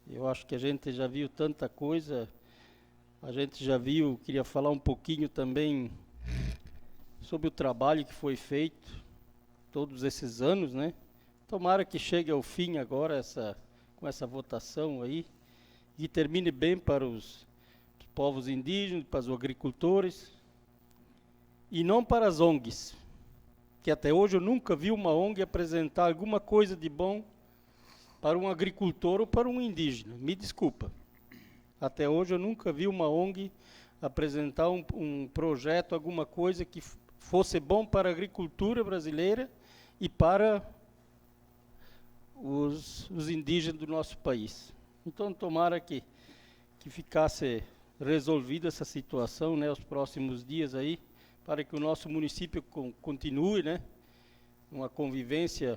Eu acho que a gente já viu tanta coisa, queria falar um pouquinho também sobre o trabalho que foi feito todos esses anos, né? Tomara que chegue ao fim agora com essa votação aí e termine bem para os povos indígenas, para os agricultores e não para as ONGs, que até hoje eu nunca vi uma ONG apresentar alguma coisa de bom para um agricultor ou para um indígena. Me desculpa. Até hoje eu nunca vi uma ONG apresentar um projeto, alguma coisa que fosse bom para a agricultura brasileira e para os indígenas do nosso país. Então, tomara que ficasse resolvida essa situação, né, os próximos dias aí, para que o nosso município continue, né, uma convivência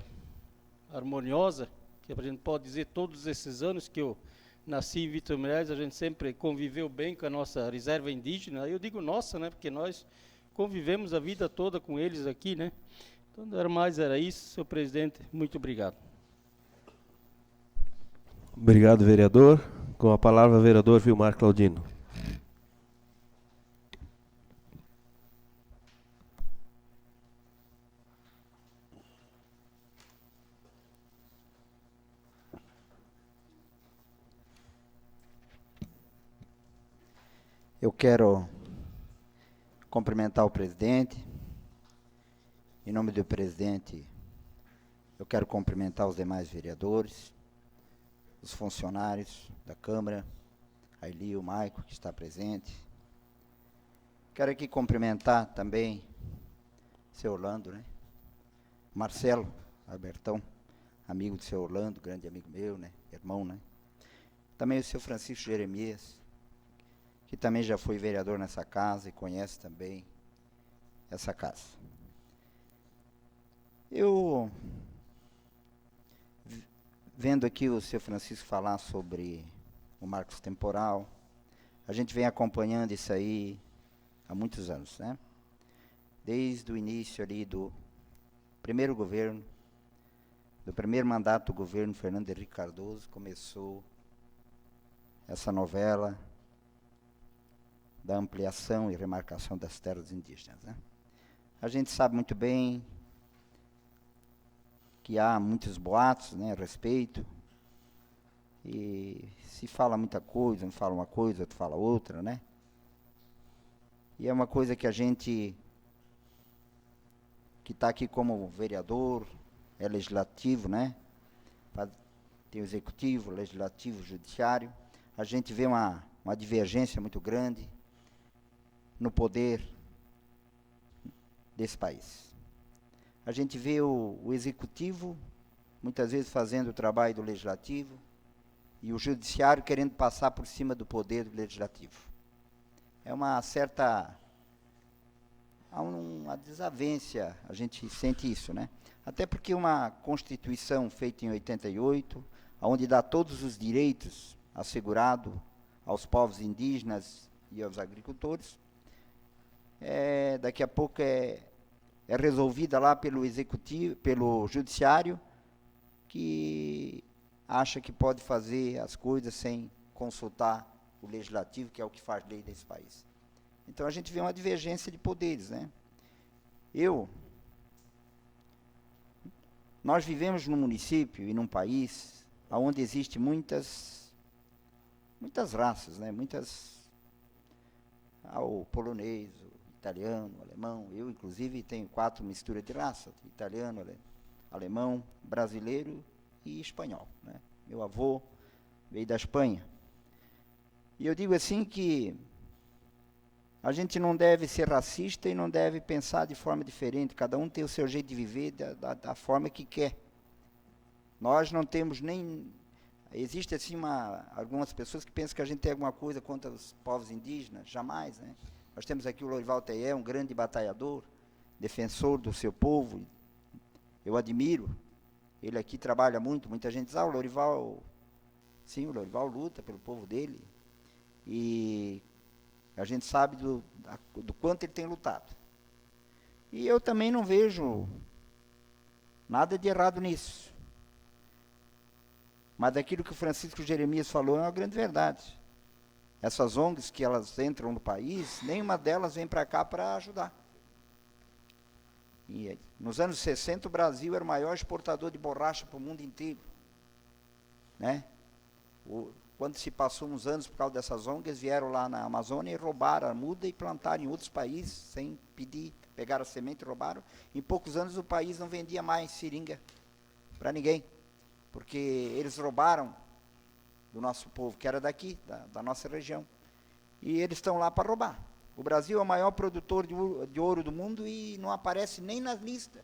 harmoniosa, que a gente pode dizer todos esses anos que eu nasci em Vitor Meireles, a gente sempre conviveu bem com a nossa reserva indígena. Eu digo nossa, né, porque nós convivemos a vida toda com eles aqui, né. Então, era isso, senhor presidente, muito obrigado. Obrigado, vereador. Com a palavra, vereador Vilmar Claudino. Eu quero cumprimentar o presidente. Em nome do presidente, eu quero cumprimentar os demais vereadores, os funcionários da Câmara, a Eli, o Maico, que está presente. Quero aqui cumprimentar também o seu Orlando, né? Marcelo Albertão, amigo do seu Orlando, grande amigo meu, né? Irmão, né? Também o seu Francisco Jeremias, que também já foi vereador nessa casa e conhece também essa casa. Eu, vendo aqui o seu Francisco falar sobre o marco temporal, a gente vem acompanhando isso aí há muitos anos, né? Desde o início ali do primeiro governo, do primeiro mandato do governo Fernando Henrique Cardoso, começou essa novela da ampliação e remarcação das terras indígenas, né? A gente sabe muito bem que há muitos boatos, né, a respeito, e se fala muita coisa, um fala uma coisa, outro fala outra, né? E é uma coisa que a gente que está aqui como vereador, é legislativo, né? Tem o executivo, legislativo, judiciário. A gente vê uma divergência muito grande no poder desse país. A gente vê o executivo, muitas vezes fazendo o trabalho do legislativo, e o judiciário querendo passar por cima do poder do legislativo. É uma certa... há uma desavença, a gente sente isso, né? Até porque uma Constituição feita em 88, onde dá todos os direitos assegurados aos povos indígenas e aos agricultores, daqui a pouco é resolvida lá pelo executivo, pelo judiciário, que acha que pode fazer as coisas sem consultar o legislativo, que é o que faz lei desse país. Então a gente vê uma divergência de poderes, né? Nós vivemos num município e num país onde existem muitas raças, né? O polonês, o italiano, o alemão. Eu, inclusive, tenho 4 misturas de raça: italiano, alemão, brasileiro e espanhol, né? Meu avô veio da Espanha. E eu digo assim que a gente não deve ser racista e não deve pensar de forma diferente. Cada um tem o seu jeito de viver da forma que quer. Nós não temos nem... Existe assim algumas pessoas que pensam que a gente tem alguma coisa contra os povos indígenas. Jamais, né? Nós temos aqui o Lorival Teyé, um grande batalhador, defensor do seu povo. Eu admiro. Ele aqui trabalha muito. Muita gente diz, o Lorival... Sim, o Lorival luta pelo povo dele. E a gente sabe do quanto ele tem lutado. E eu também não vejo nada de errado nisso. Mas aquilo que o Francisco Jeremias falou é uma grande verdade. Essas ONGs que elas entram no país, nenhuma delas vem para cá para ajudar. E nos anos 60, o Brasil era o maior exportador de borracha para o mundo inteiro, né? Quando se passou uns anos por causa dessas ONGs, vieram lá na Amazônia e roubaram a muda e plantaram em outros países, sem pedir, pegaram a semente e roubaram. Em poucos anos o país não vendia mais seringa para ninguém, porque eles roubaram do nosso povo, que era daqui, da nossa região. E eles estão lá para roubar. O Brasil é o maior produtor de ouro do mundo e não aparece nem nas listas,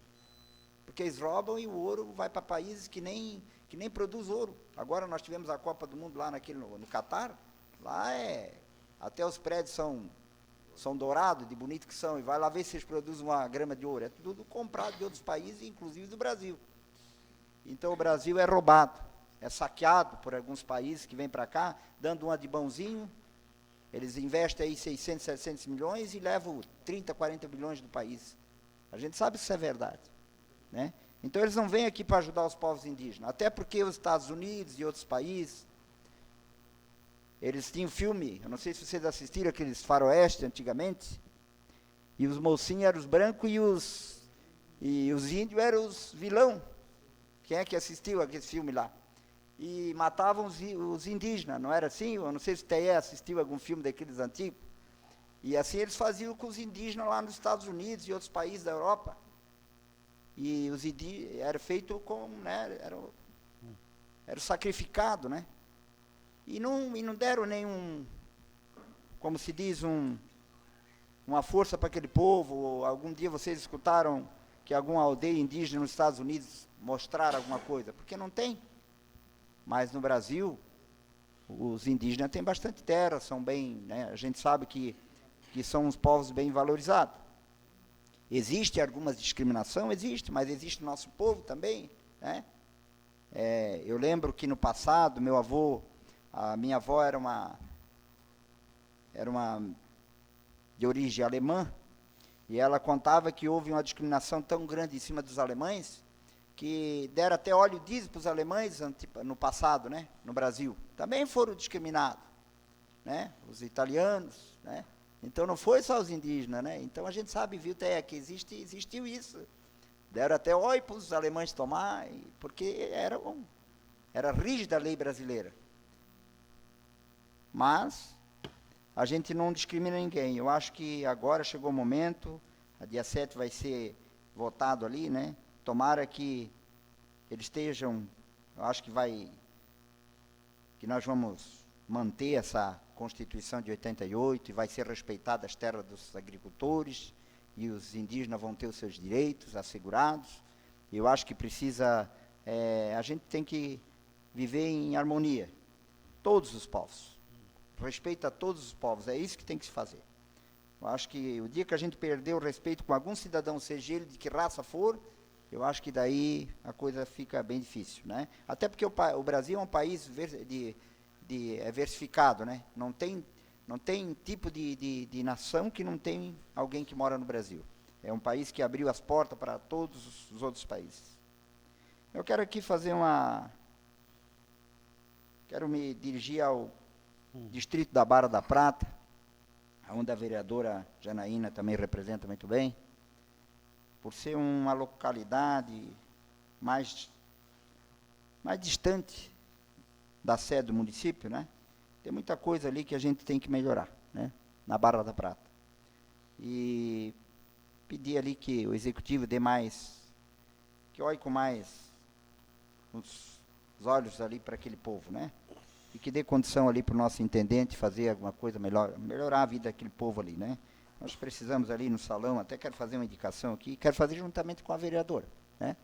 porque eles roubam e o ouro vai para países que nem produz ouro. Agora nós tivemos a Copa do Mundo lá no Catar, lá até os prédios são dourados, de bonito que são, e vai lá ver se eles produzem 1 grama de ouro. É tudo comprado de outros países, inclusive do Brasil. Então o Brasil é roubado, é saqueado por alguns países que vêm para cá, dando uma de bonzinho. Eles investem aí 600, 700 milhões e levam 30, 40 bilhões do país. A gente sabe que isso é verdade, né? Então eles não vêm aqui para ajudar os povos indígenas, até porque os Estados Unidos e outros países, eles tinham filme, eu não sei se vocês assistiram aqueles faroeste antigamente, e os mocinhos eram os brancos e os índios eram os vilão. Quem é que assistiu aquele filme lá? E matavam os indígenas, não era assim? Eu não sei se o Teyé assistiu algum filme daqueles antigos. E assim eles faziam com os indígenas lá nos Estados Unidos e outros países da Europa. E os indígenas era feito como, né, era sacrificado, né? E não deram nenhum, como se diz, uma força para aquele povo. Algum dia vocês escutaram que alguma aldeia indígena nos Estados Unidos mostraram alguma coisa? Porque não tem. Mas no Brasil, os indígenas têm bastante terra, são bem, né, a gente sabe que são uns povos bem valorizados. Existe alguma discriminação? Existe, mas existe o nosso povo também, né? Eu lembro que no passado, a minha avó era uma de origem alemã, e ela contava que houve uma discriminação tão grande em cima dos alemães, que deram até óleo diesel para os alemães no passado, né, no Brasil. Também foram discriminados, né, os italianos, né? Então não foi só os indígenas, né? Então a gente sabe, viu, Teyé, que existiu isso. Deram até óleo para os alemães tomar, porque era rígida a lei brasileira. Mas a gente não discrimina ninguém. Eu acho que agora chegou o momento, a dia 7 vai ser votado ali, né? Tomara que eles estejam, eu acho que nós vamos manter essa Constituição de 88 e vai ser respeitada as terras dos agricultores e os indígenas vão ter os seus direitos assegurados. Eu acho que precisa, a gente tem que viver em harmonia, todos os povos, respeito a todos os povos, é isso que tem que se fazer. Eu acho que o dia que a gente perder o respeito com algum cidadão, seja ele de que raça for, eu acho que daí a coisa fica bem difícil, né? Até porque o Brasil é um país diversificado, né? Não tem tipo de nação que não tem alguém que mora no Brasil. É um país que abriu as portas para todos os outros países. Eu quero aqui quero me dirigir ao distrito da Barra da Prata, onde a vereadora Janaína também representa muito bem, por ser uma localidade mais distante da sede do município, né? Tem muita coisa ali que a gente tem que melhorar, né? Na Barra da Prata. E pedir ali que o executivo dê que olhe com mais os olhos ali para aquele povo, né? E que dê condição ali para o nosso intendente fazer alguma coisa melhorar a vida daquele povo ali, né? Nós precisamos ali no salão, até quero fazer uma indicação aqui, quero fazer juntamente com a vereadora, né?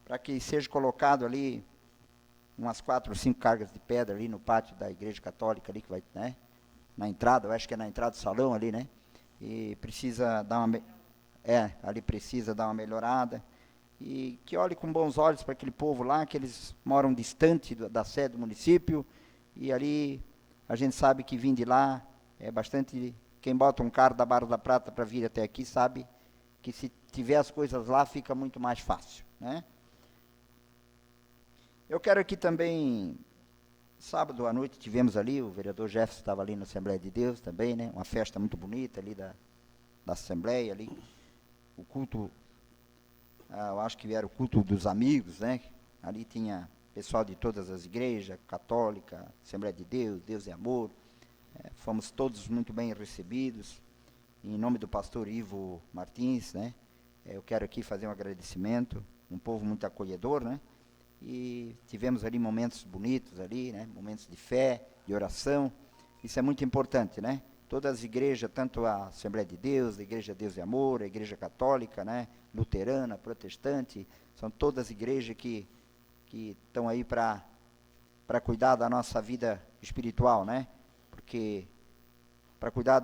Para que seja colocado ali umas 4 ou 5 cargas de pedra ali no pátio da Igreja Católica ali, que vai, né? Na entrada, eu acho que é na entrada do salão ali, né? E precisa dar ali precisa dar uma melhorada. E que olhe com bons olhos para aquele povo lá, que eles moram distante da sede do município, e ali a gente sabe que vindo de lá é bastante. Quem bota um carro da Barra da Prata para vir até aqui sabe que se tiver as coisas lá fica muito mais fácil, né? Eu quero aqui também, sábado à noite tivemos ali, o vereador Jefferson estava ali na Assembleia de Deus também, né? Uma festa muito bonita ali da Assembleia ali, o culto, eu acho que era o culto dos amigos, né? Ali tinha pessoal de todas as igrejas, católica, Assembleia de Deus, Deus e Amor, fomos todos muito bem recebidos, em nome do pastor Ivo Martins, né? Eu quero aqui fazer um agradecimento, um povo muito acolhedor, né? E tivemos ali momentos bonitos ali, né? Momentos de fé, de oração, isso é muito importante, né? Todas as igrejas, tanto a Assembleia de Deus, a Igreja Deus e Amor, a Igreja Católica, né? Luterana, protestante, são todas igrejas que estão aí para cuidar da nossa vida espiritual, né? Porque para cuidar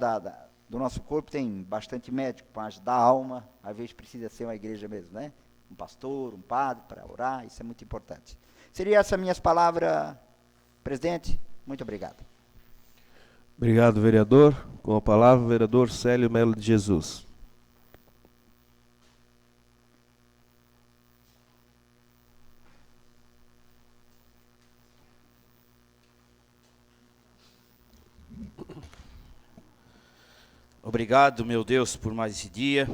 do nosso corpo tem bastante médico, mas da alma, às vezes precisa ser uma igreja mesmo, né? Um pastor, um padre para orar, isso é muito importante. Seria essas minhas palavras, presidente. Muito obrigado. Obrigado, vereador. Com a palavra, o vereador Célio Melo de Jesus. Obrigado, meu Deus, por mais esse dia,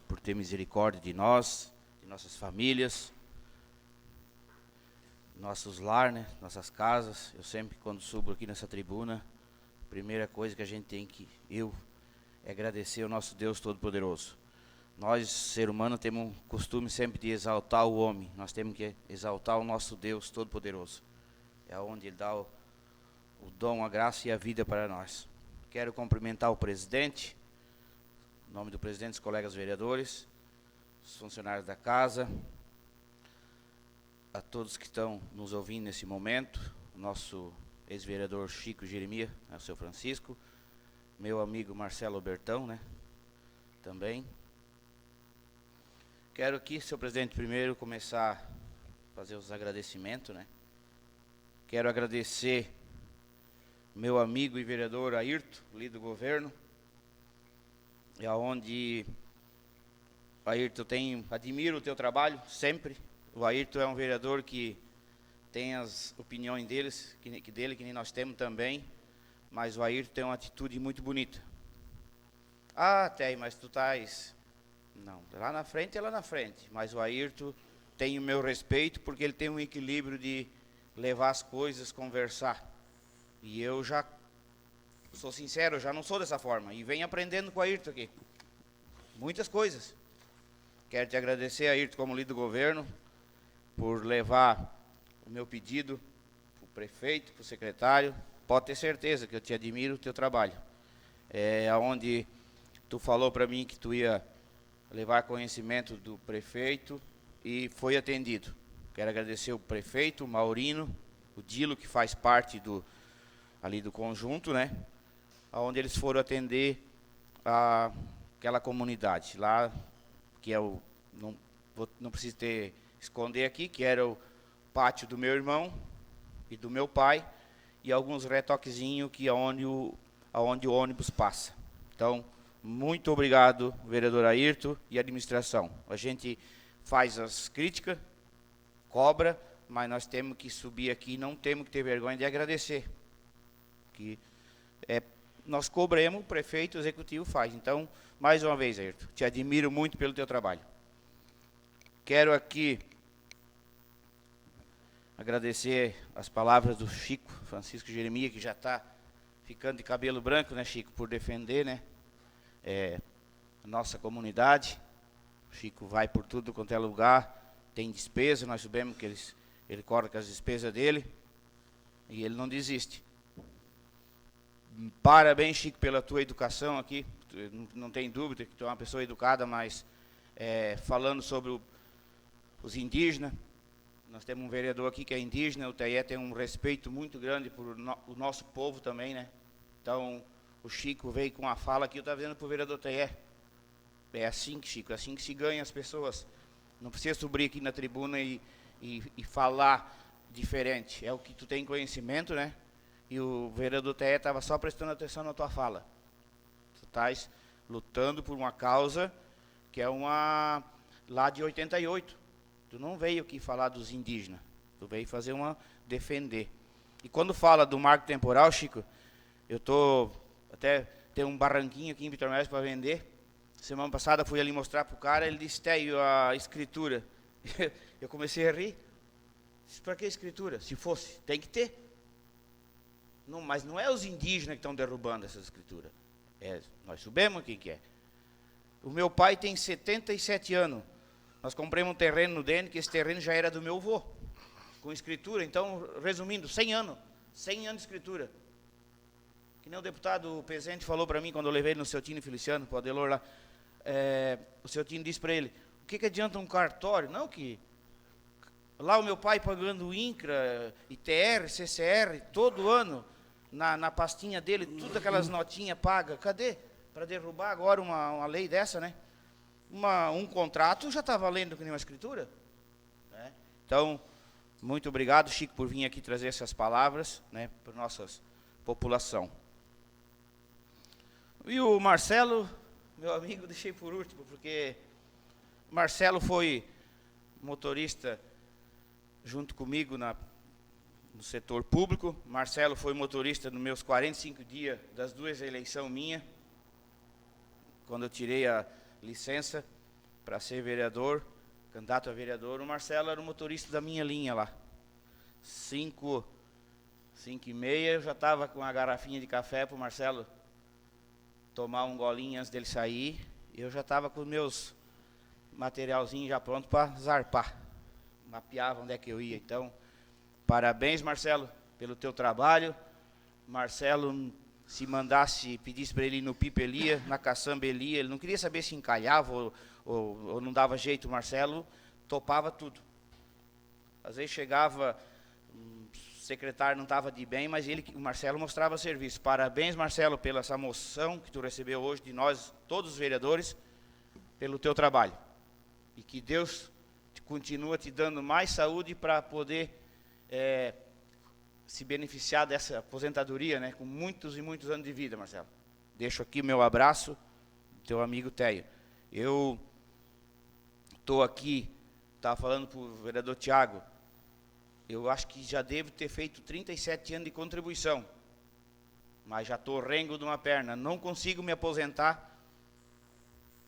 por ter misericórdia de nós, de nossas famílias, nossos lar, né, nossas casas. Eu sempre, quando subo aqui nessa tribuna, a primeira coisa que a gente tem que, é agradecer ao nosso Deus Todo-Poderoso. Nós, ser humano, temos um costume sempre de exaltar o homem. Nós temos que exaltar o nosso Deus Todo-Poderoso. É onde Ele dá o dom, a graça e a vida para nós. Quero cumprimentar o presidente, em nome do presidente, os colegas vereadores, os funcionários da casa, a todos que estão nos ouvindo nesse momento, o nosso ex-vereador Chico Jeremias, o seu Francisco, meu amigo Marcelo Bertão, né, também. Quero aqui, senhor presidente, primeiro começar a fazer os agradecimentos, né. Quero agradecer meu amigo e vereador Ayrton, líder do governo, é onde, Ayrton, admiro o teu trabalho, sempre. O Ayrton é um vereador que tem as opiniões dele, que nem nós temos também, mas o Ayrton tem uma atitude muito bonita. Ah, Tei, mas tu estás... Não, lá na frente é lá na frente, mas o Ayrton tem o meu respeito, porque ele tem um equilíbrio de levar as coisas, conversar. E eu já sou sincero, eu já não sou dessa forma. E venho aprendendo com o Ayrton aqui. Muitas coisas. Quero te agradecer, Ayrton, como líder do governo, por levar o meu pedido para o prefeito, para o secretário. Pode ter certeza que eu te admiro o teu trabalho. Onde tu falou para mim que tu ia levar conhecimento do prefeito e foi atendido. Quero agradecer o prefeito, o Maurino, o Dilo, que faz parte ali do conjunto, né? Onde eles foram atender aquela comunidade lá, que é não preciso esconder aqui, que era o pátio do meu irmão e do meu pai, e alguns retoquezinhos que aonde o ônibus passa. Então, muito obrigado, vereador Ayrton e administração. A gente faz as críticas, cobra, mas nós temos que subir aqui e não temos que ter vergonha de agradecer. Nós cobramos, o prefeito, o executivo faz. Então, mais uma vez, Ayrton, te admiro muito pelo teu trabalho. Quero aqui agradecer as palavras do Chico Francisco Jeremias, que já está ficando de cabelo branco, né, Chico, por defender, né, a nossa comunidade. O Chico vai por tudo quanto é lugar, tem despesa, nós sabemos que ele corre com as despesas dele, e ele não desiste. Parabéns, Chico, pela tua educação aqui, não tem dúvida que tu é uma pessoa educada, mas falando sobre os indígenas, nós temos um vereador aqui que é indígena, o TE tem um respeito muito grande por o nosso povo também, né? Então, o Chico veio com a fala que eu estava dizendo para o vereador TE. É assim, Chico, é assim que se ganha as pessoas. Não precisa subir aqui na tribuna e falar diferente. É o que tu tem conhecimento, né? E o vereador TE estava só prestando atenção na tua fala. Tu estás lutando por uma causa que é lá de 88. Tu não veio aqui falar dos indígenas, tu veio defender. E quando fala do marco temporal, Chico, eu até tenho um barranquinho aqui em Vitor Meirelles para vender. Semana passada fui ali mostrar para o cara, ele disse, Teio, a escritura. Eu comecei a rir. Disse, para que escritura? Se fosse, tem que ter. Não, mas não é os indígenas que estão derrubando essas escrituras. Nós sabemos quem que é. O meu pai tem 77 anos. Nós compramos um terreno no DN, que esse terreno já era do meu avô, com escritura. Então, resumindo, 100 anos de escritura. Que nem o deputado Pezente falou para mim, quando eu levei ele no Celtino Feliciano, para o Adelor lá, o Celtino disse para ele, o que adianta um cartório? Não, que lá o meu pai pagando INCRA, ITR, CCR, todo ano, na pastinha dele, tudo aquelas notinhas pagas. Cadê? Para derrubar agora uma lei dessa, né? Um contrato já está valendo que nem uma escritura. Né? Então, muito obrigado, Chico, por vir aqui trazer essas palavras, né, para a nossa população. E o Marcelo, meu amigo, deixei por último, porque Marcelo foi motorista junto comigo no setor público. Marcelo foi motorista nos meus 45 dias das 2 eleições minhas, quando eu tirei a licença para ser vereador, candidato a vereador. O Marcelo era o motorista da minha linha lá. 5h30, eu já estava com uma garrafinha de café para o Marcelo tomar um golinho antes dele sair. E eu já estava com os meus materialzinhos já pronto para zarpar. Mapeava onde é que eu ia. Então, parabéns, Marcelo, pelo teu trabalho. Marcelo, se pedisse para ele ir no Pipa, ele ia, na caçamba ele ia. Ele não queria saber se encalhava ou não dava jeito. O Marcelo topava tudo. Às vezes chegava, o secretário não estava de bem, mas o Marcelo mostrava serviço. Parabéns, Marcelo, pela essa moção que tu recebeu hoje de nós, todos os vereadores, pelo teu trabalho. E que Deus continua te dando mais saúde para poder se beneficiar dessa aposentadoria, né, com muitos e muitos anos de vida, Marcelo. Deixo aqui meu abraço, teu amigo Teio. Eu estou aqui, estava falando para o vereador Tiago, eu acho que já devo ter feito 37 anos de contribuição, mas já estou rengo de uma perna, não consigo me aposentar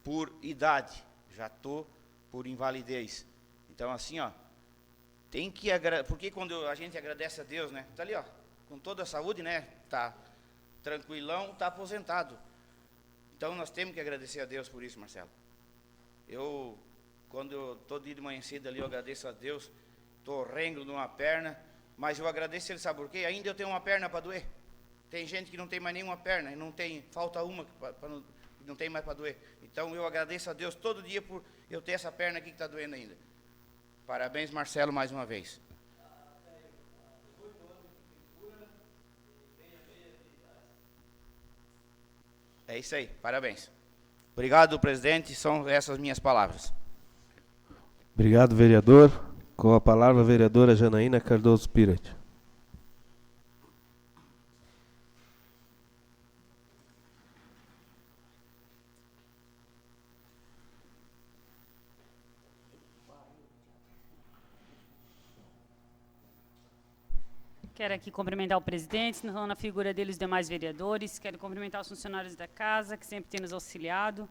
por idade, já estou por invalidez. Então, assim, ó, tem que porque quando a gente agradece a Deus, né? Tá ali, ó, com toda a saúde, né? Tá tranquilão, tá aposentado. Então nós temos que agradecer a Deus por isso, Marcelo. Eu quando eu tô de manhã cedo ali, eu agradeço a Deus, tô rengo numa perna, mas eu agradeço Ele, sabe por quê? Ainda eu tenho uma perna para doer. Tem gente que não tem mais nenhuma perna, e não tem, falta uma, não tem mais para doer. Então eu agradeço a Deus todo dia por eu ter essa perna aqui que está doendo ainda. Parabéns, Marcelo, mais uma vez. É isso aí, parabéns. Obrigado, presidente, são essas minhas palavras. Obrigado, vereador. Com a palavra, a vereadora Janaína Cardoso Pirat. Quero aqui cumprimentar o presidente, não na figura dele os demais vereadores. Quero cumprimentar os funcionários da casa, que sempre têm nos auxiliado.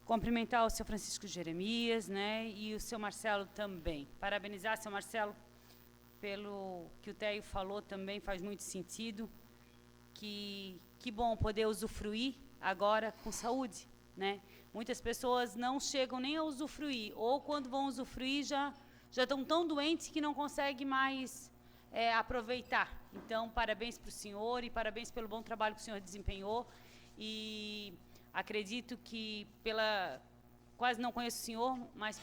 Cumprimentar o seu Francisco Jeremias, né, e o seu Marcelo também. Parabenizar o seu Marcelo pelo que o Teio falou também, faz muito sentido. Que bom poder usufruir agora com saúde, né? Muitas pessoas não chegam nem a usufruir, ou quando vão usufruir já estão tão doentes que não conseguem mais aproveitar. Então, parabéns para o senhor e parabéns pelo bom trabalho que o senhor desempenhou. E acredito que quase não conheço o senhor, mas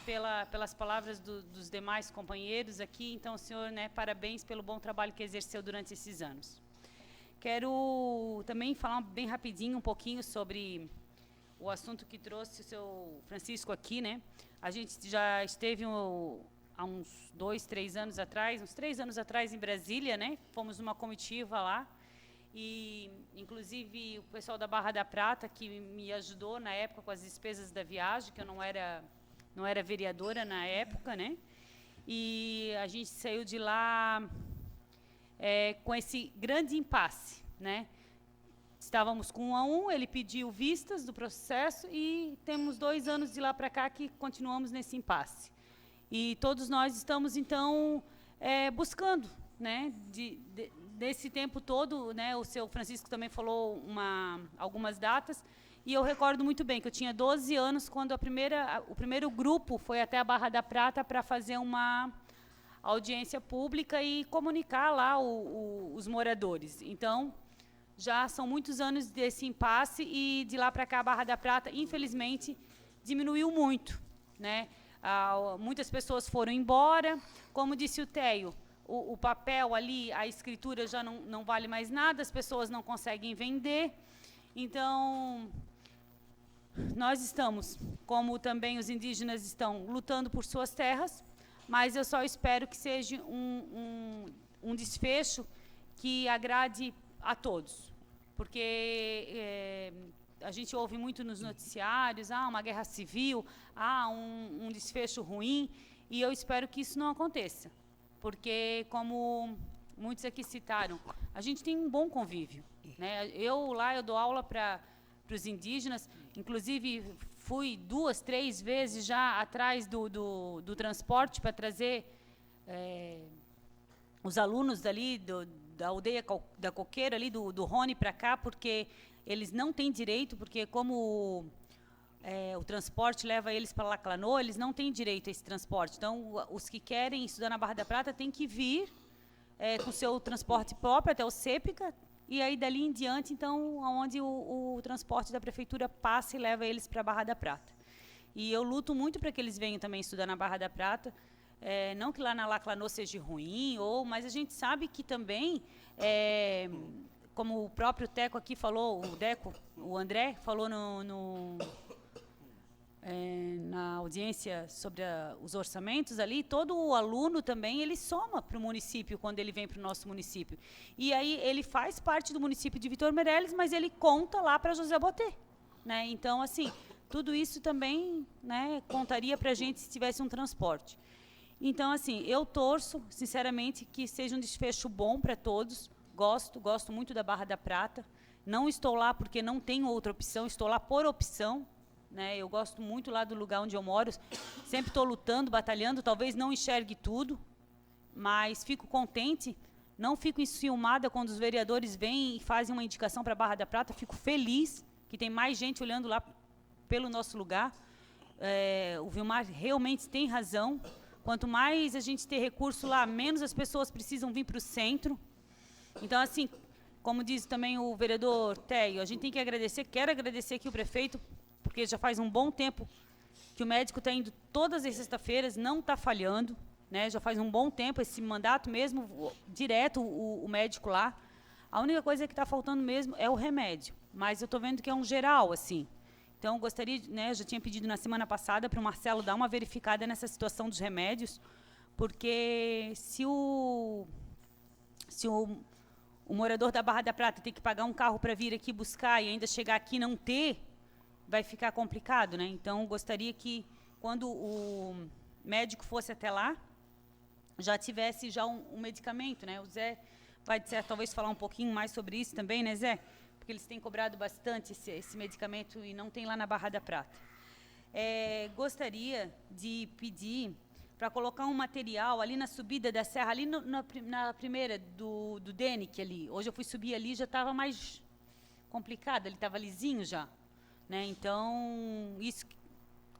pelas palavras dos demais companheiros aqui, então, senhor, né, parabéns pelo bom trabalho que exerceu durante esses anos. Quero também falar bem rapidinho um pouquinho sobre o assunto que trouxe o seu Francisco aqui, né? A gente já esteve há uns 3 anos atrás em Brasília, né? Fomos numa comitiva lá e, inclusive, o pessoal da Barra da Prata que me ajudou na época com as despesas da viagem, que eu não era vereadora na época, né? E a gente saiu de lá com esse grande impasse, né? Estávamos com 1 a 1, ele pediu vistas do processo e temos 2 anos de lá para cá que continuamos nesse impasse. E todos nós estamos, então, buscando, né, desse tempo todo, né, o seu Francisco também falou algumas datas, e eu recordo muito bem que eu tinha 12 anos quando o primeiro grupo foi até a Barra da Prata para fazer uma audiência pública e comunicar lá os moradores. Então, já são muitos anos desse impasse e de lá para cá a Barra da Prata, infelizmente, diminuiu muito, né? Muitas pessoas foram embora, como disse o Teio, o papel ali, a escritura já não vale mais nada, as pessoas não conseguem vender, então nós estamos, como também os indígenas estão, lutando por suas terras, mas eu só espero que seja um desfecho que agrade a todos, porque a gente ouve muito nos noticiários, uma guerra civil, um desfecho ruim, e eu espero que isso não aconteça, porque, como muitos aqui citaram, a gente tem um bom convívio, né? Eu dou aula para os indígenas, inclusive fui 2, 3 vezes já atrás do transporte para trazer os alunos dali, da aldeia da Coqueira, ali do Rony para cá, porque eles não têm direito, porque como o transporte leva eles para Laclanô, eles não têm direito a esse transporte. Então, os que querem estudar na Barra da Prata têm que vir com seu transporte próprio até o CEPICA, e aí dali em diante, então, onde o transporte da prefeitura passa e leva eles para a Barra da Prata. E eu luto muito para que eles venham também estudar na Barra da Prata, não que lá na Laclanô seja ruim, mas a gente sabe que também, como o próprio Teco aqui falou, o André falou na audiência sobre os orçamentos ali, todo o aluno também, ele soma para o município quando ele vem para o nosso município. E aí ele faz parte do município de Vitor Meireles, mas ele conta lá para José Botê, né? Então, assim, tudo isso também, né, contaria para a gente se tivesse um transporte. Então, assim, eu torço, sinceramente, que seja um desfecho bom para todos. Gosto muito da Barra da Prata. Não estou lá porque não tenho outra opção, estou lá por opção, né? Eu gosto muito lá do lugar onde eu moro. Sempre estou lutando, batalhando, talvez não enxergue tudo, mas fico contente. Não fico enciumada quando os vereadores vêm e fazem uma indicação para a Barra da Prata. Fico feliz que tem mais gente olhando lá pelo nosso lugar. o Vilmar realmente tem razão. Quanto mais a gente ter recurso lá, menos as pessoas precisam vir para o centro. Então, assim, como diz também o vereador Teio, a gente tem que agradecer, quero agradecer aqui o prefeito, porque já faz um bom tempo que o médico está indo todas as sextas-feiras, não está falhando, né? Já faz um bom tempo, esse mandato mesmo, direto o médico lá. A única coisa que está faltando mesmo é o remédio, mas eu estou vendo que é um geral, assim. Então, gostaria, né, eu já tinha pedido na semana passada para o Marcelo dar uma verificada nessa situação dos remédios, porque se o morador da Barra da Prata tem que pagar um carro para vir aqui buscar e ainda chegar aqui e não ter, vai ficar complicado, né? Então, gostaria que, quando o médico fosse até lá, já tivesse já um medicamento, né? O Zé vai, talvez, falar um pouquinho mais sobre isso também, né, Zé? Porque eles têm cobrado bastante esse medicamento e não tem lá na Barra da Prata. Gostaria de pedir para colocar um material ali na subida da serra, ali na primeira do Denic ali. Hoje eu fui subir ali, já estava mais complicado, ele estava lisinho já, né? Então, isso que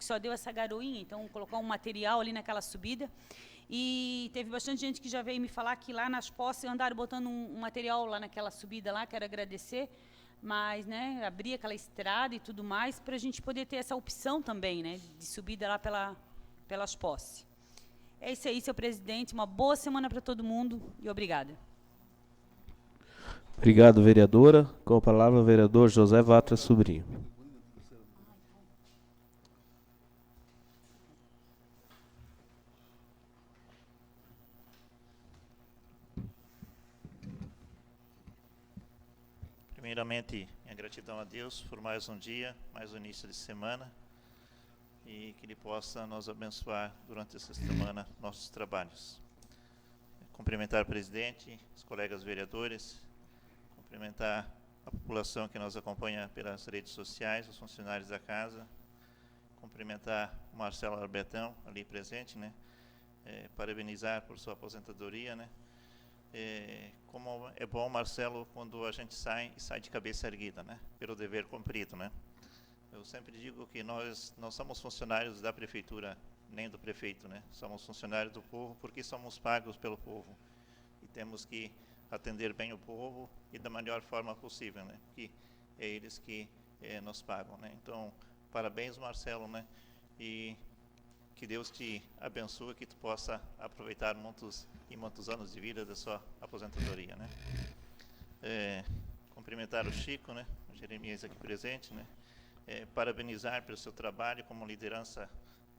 só deu essa garoinha, então colocar um material ali naquela subida. E teve bastante gente que já veio me falar que lá nas posses andaram botando um material lá naquela subida lá, quero agradecer, mas, né, abrir aquela estrada e tudo mais, para a gente poder ter essa opção também, né, de subida lá pelas posses. É isso aí, senhor presidente, uma boa semana para todo mundo e obrigada. Obrigado, vereadora. Com a palavra, o vereador José Vatra Sobrinho. Primeiramente, minha gratidão a Deus por mais um dia, mais um início de semana, e que Ele possa nos abençoar durante essa semana, nossos trabalhos. Cumprimentar o presidente, os colegas vereadores, cumprimentar a população que nos acompanha pelas redes sociais, os funcionários da casa, cumprimentar o Marcelo Arbetão, ali presente, né? Parabenizar por sua aposentadoria, né? Como é bom, Marcelo, quando a gente sai de cabeça erguida, né? Pelo dever cumprido, né? Eu sempre digo que nós não somos funcionários da prefeitura, nem do prefeito, né? Somos funcionários do povo porque somos pagos pelo povo. E temos que atender bem o povo e da melhor forma possível, né? Porque é eles que nos pagam, né? Então, parabéns, Marcelo, né? E que Deus te abençoe, que tu possa aproveitar muitos anos de vida da sua aposentadoria, né? Cumprimentar o Chico, né? O Jeremias aqui presente, né? Parabenizar pelo seu trabalho como liderança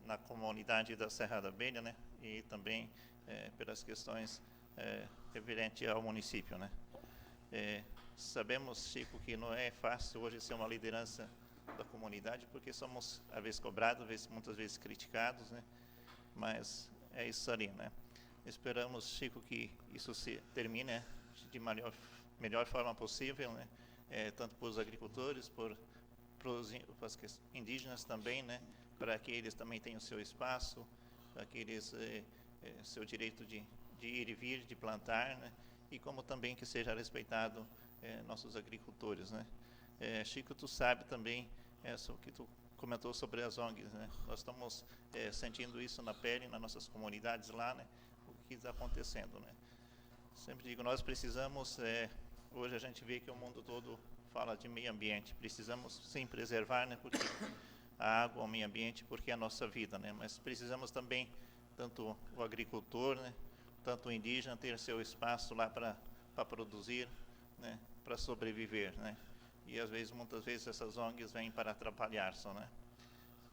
na comunidade da Serra da Abelha, né? E também pelas questões referentes ao município, né? Sabemos, Chico, que não é fácil hoje ser uma liderança da comunidade, porque somos, às vezes, cobrados, muitas vezes criticados, né? Mas é isso ali, né? Esperamos, Chico, que isso se termine de melhor forma possível, né? Tanto para os agricultores, para os indígenas também, né? Para que eles também tenham seu espaço, para que eles seu direito de ir e vir, de plantar, né? E como também que seja respeitado nossos agricultores, né? Chico, tu sabe também o que tu comentou sobre as ONGs, né? Nós estamos sentindo isso na pele, nas nossas comunidades lá, né? O que está acontecendo, né? Sempre digo, nós precisamos, hoje a gente vê que o mundo todo fala de meio ambiente, precisamos sim preservar, né? Porque a água, o meio ambiente, porque é a nossa vida, né? Mas precisamos também, tanto o agricultor, né? Tanto o indígena ter seu espaço lá para produzir, né? Para sobreviver, né? E às vezes, muitas vezes, essas ONGs vêm para atrapalhar só, né?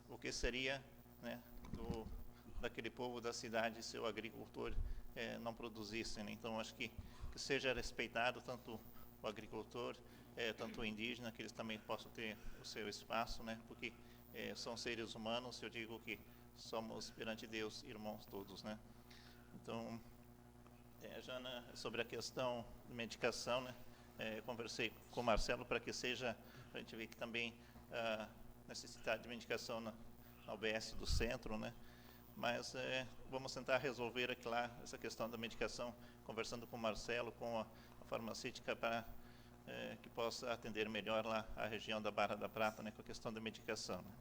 O que seria, né, daquele povo da cidade se o agricultor não produzisse, né? Então, acho que seja respeitado tanto o agricultor, tanto o indígena, que eles também possam ter o seu espaço, né? Porque são seres humanos, eu digo que somos perante Deus irmãos todos, né? Então, Jana, sobre a questão de medicação, né? Conversei com o Marcelo para que seja, a gente vê que também a necessidade de medicação na UBS do centro, né? Mas vamos tentar resolver aqui lá essa questão da medicação, conversando com o Marcelo, com a farmacêutica, para que possa atender melhor lá a região da Barra da Prata, né? Com a questão da medicação, né?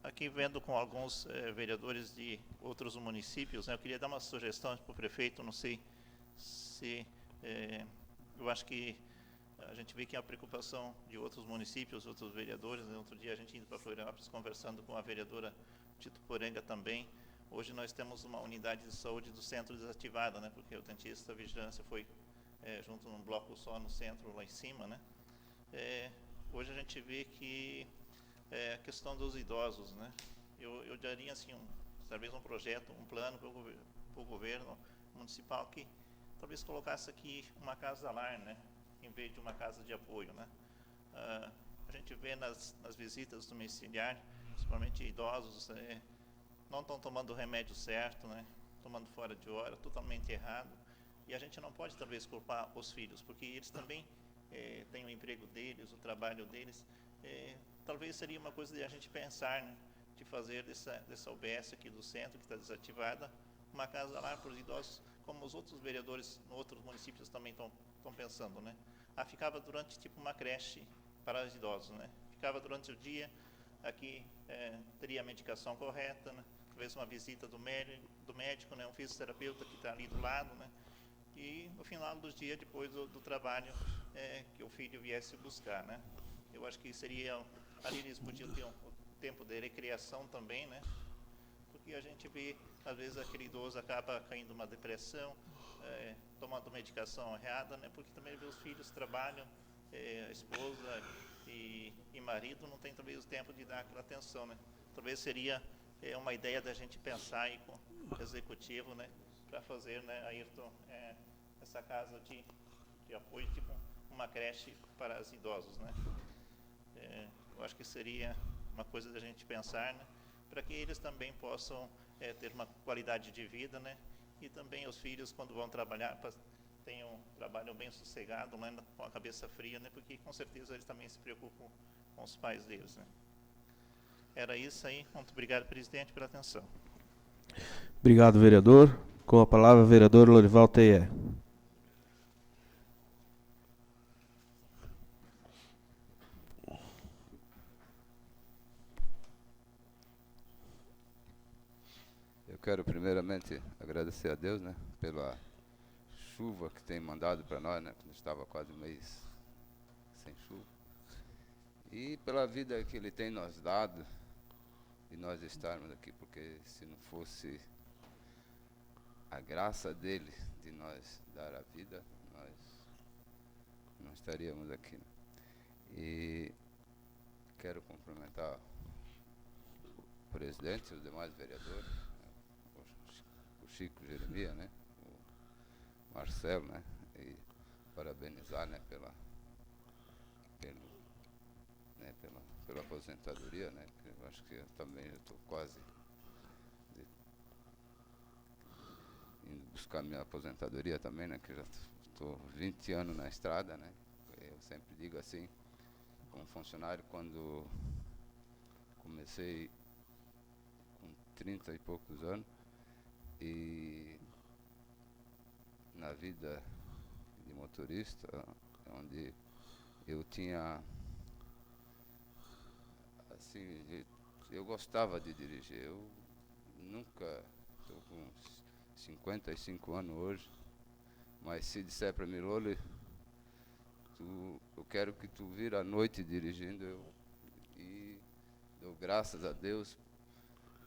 Aqui vendo com alguns vereadores de outros municípios, né, eu queria dar uma sugestão para o prefeito, não sei se... eu acho que a gente vê que a preocupação de outros municípios, outros vereadores, né, outro dia a gente indo para Florianópolis conversando com a vereadora Tito Poranga também. Hoje nós temos uma unidade de saúde do centro desativada, né, porque o dentista vigilância foi junto num bloco só no centro, lá em cima, né. Hoje a gente vê que a questão dos idosos, né, eu daria assim, talvez um projeto, um plano para o governo municipal que talvez colocasse aqui uma casa-lar, né, em vez de uma casa de apoio, né. A gente vê nas visitas domiciliares, principalmente idosos, não estão tomando o remédio certo, né, tomando fora de hora, totalmente errado, e a gente não pode talvez culpar os filhos, porque eles também têm o emprego deles, o trabalho deles. Talvez seria uma coisa de a gente pensar, né, de fazer dessa UBS aqui do centro, que está desativada, uma casa lá para os idosos, como os outros vereadores em outros municípios também estão pensando, né. Ficava durante tipo uma creche para os idosos, né. Ficava durante o dia, aqui teria a medicação correta, né, talvez uma visita do médico, né, um fisioterapeuta que está ali do lado, né, e no final do dia, depois do trabalho, que o filho viesse buscar, né. Eu acho que seria, ali eles podiam ter um tempo de recreação também, né, porque a gente vê, às vezes aquele idoso acaba caindo numa depressão, tomando medicação errada, né, porque também os filhos trabalham, a esposa e marido não tem talvez o tempo de dar aquela atenção, né. Talvez seria uma ideia da gente pensar aí com o executivo, né, para fazer, né, Ayrton, essa casa de apoio, tipo uma creche para os idosos, né. Eu acho que seria uma coisa da gente pensar, né, para que eles também possam ter uma qualidade de vida, né, e também os filhos, quando vão trabalhar, tenham um trabalho bem sossegado, né, com a cabeça fria, né, porque com certeza eles também se preocupam com os pais deles, né. Era isso aí. Muito obrigado, presidente, pela atenção. Obrigado, vereador. Com a palavra, vereador Lorival Teie. Eu quero primeiramente agradecer a Deus, né, pela chuva que tem mandado para nós, né, que estava quase um mês sem chuva, e pela vida que Ele tem nos dado e nós estarmos aqui, porque se não fosse a graça dele de nós dar a vida, nós não estaríamos aqui, né? E quero cumprimentar o presidente e os demais vereadores, né, o Chico Jeremias, né, o Marcelo, né, e parabenizar, né, pela aposentadoria, né, que eu acho que eu também estou quase indo buscar minha aposentadoria também, né, que já estou 20 anos na estrada, né. Eu sempre digo assim, como funcionário, quando comecei com 30 e poucos anos, e na vida de motorista, onde eu tinha, assim, eu gostava de dirigir. Eu nunca, estou com 55 anos hoje, mas se disser para mim, Loli, eu quero que tu vira à noite dirigindo, e dou graças a Deus,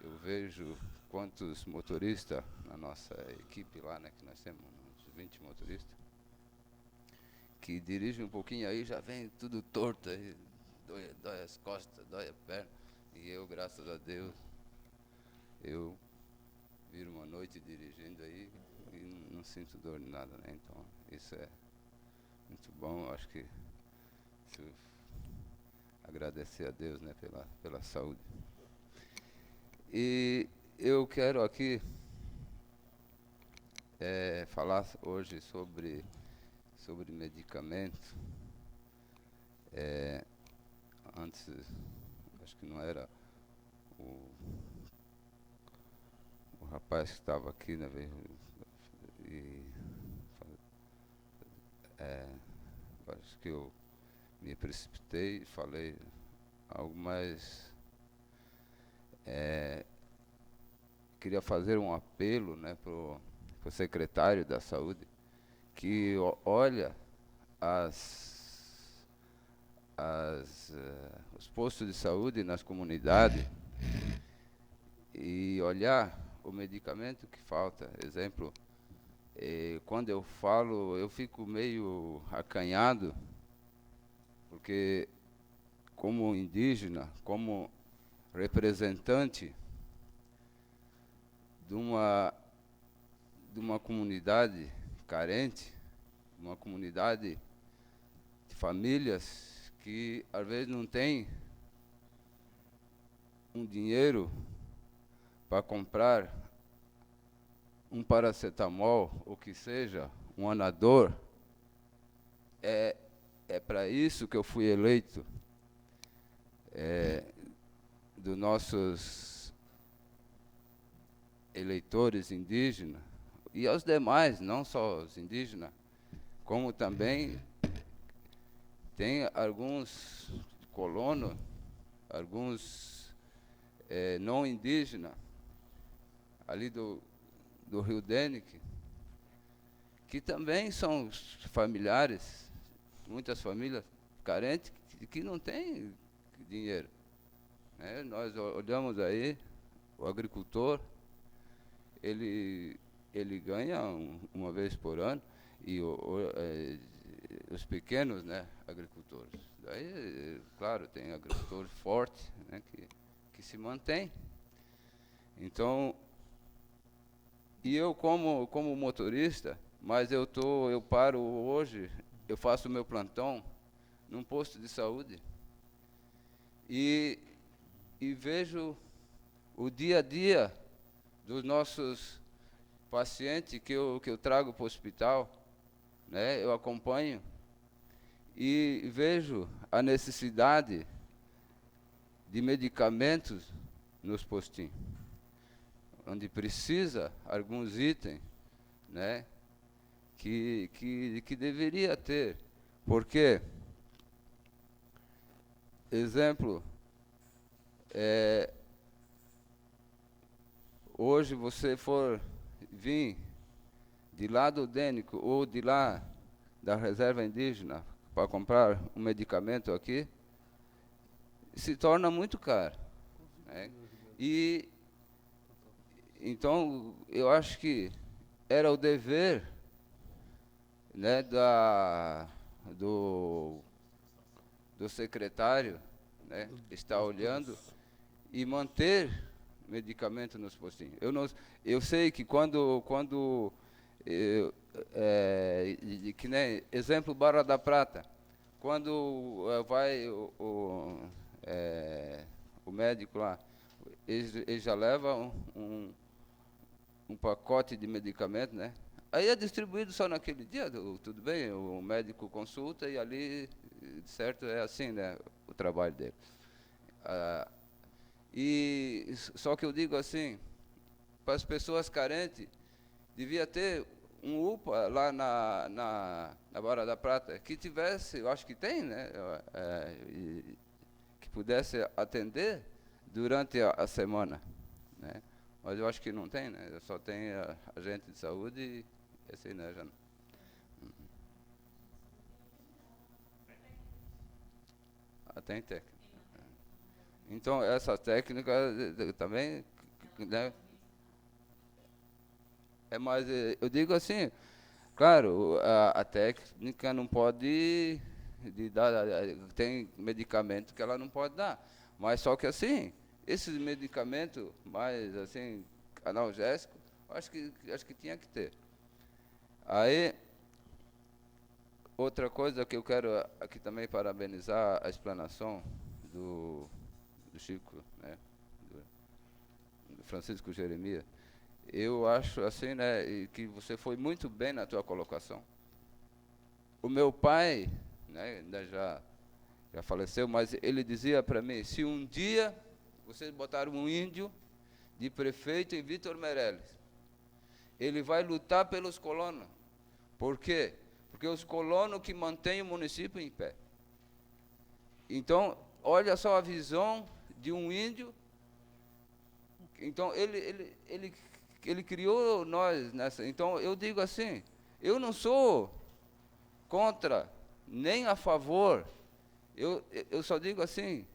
eu vejo quantos motoristas na nossa equipe lá, né, que nós temos uns 20 motoristas, que dirigem um pouquinho aí, já vem tudo torto, aí, dói as costas, dói a perna, e eu, graças a Deus, eu viro uma noite dirigindo aí e não sinto dor de nada, né, então isso é muito bom. Acho que agradecer a Deus, né, pela saúde. E eu quero aqui falar hoje sobre medicamento. Antes, acho que não era o rapaz que estava aqui, né, acho que eu me precipitei e falei algo mais... queria fazer um apelo, né, para o secretário da Saúde, que olha os postos de saúde nas comunidades e olhar o medicamento que falta. Exemplo, quando eu falo, eu fico meio acanhado, porque como indígena, como representante de uma comunidade carente, uma comunidade de famílias que às vezes não tem um dinheiro para comprar um paracetamol, ou que seja, um Anador, é para isso que eu fui eleito, dos nossos eleitores indígenas, e aos demais, não só os indígenas, como também tem alguns colonos, alguns não indígenas, ali do Rio Dênic, que também são familiares, muitas famílias carentes, que não têm dinheiro. Nós olhamos aí, o agricultor, ele ganha uma vez por ano, e os pequenos, né, agricultores. Daí, claro, tem agricultores fortes, né, que se mantém. Então, e eu como motorista, mas eu paro hoje, eu faço o meu plantão num posto de saúde e vejo o dia a dia dos nossos pacientes que eu trago para o hospital, né? Eu acompanho e vejo a necessidade de medicamentos nos postinhos, onde precisa alguns itens, né? Que deveria ter, porque, exemplo, hoje você for vir de lá do Dênico ou de lá da reserva indígena para comprar um medicamento aqui, se torna muito caro, né? E então eu acho que era o dever, né, do secretário, né, estar olhando e manter medicamento nos postinhos. Eu sei que quando que nem exemplo Barra da Prata, quando vai o médico lá, ele já leva um pacote de medicamento, né? Aí é distribuído só naquele dia, tudo bem, o médico consulta e ali, certo, é assim, né, o trabalho dele. E só que eu digo assim, para as pessoas carentes, devia ter um UPA lá na Barra da Prata, que tivesse, eu acho que tem, né, que pudesse atender durante a semana, né? Mas eu acho que não tem, né? Só tem agente de saúde e assim, né? Já não. Tem técnica. Então, essa técnica também, né? Mas eu digo assim, claro, a técnica não pode dar, tem medicamento que ela não pode dar, mas só que assim, esses medicamentos mais assim analgésicos, acho que tinha que ter. Aí outra coisa que eu quero aqui também parabenizar a explanação do Chico, né, do Francisco Jeremias. Eu acho assim, né, que você foi muito bem na tua colocação. O meu pai, né, ainda já faleceu, mas ele dizia para mim, se um dia vocês botaram um índio de prefeito em Vítor Meireles, ele vai lutar pelos colonos. Por quê? Porque os colonos que mantêm o município em pé. Então, olha só a visão de um índio. Então, ele criou nós nessa. Então, eu digo assim, eu não sou contra, nem a favor. Eu só digo assim,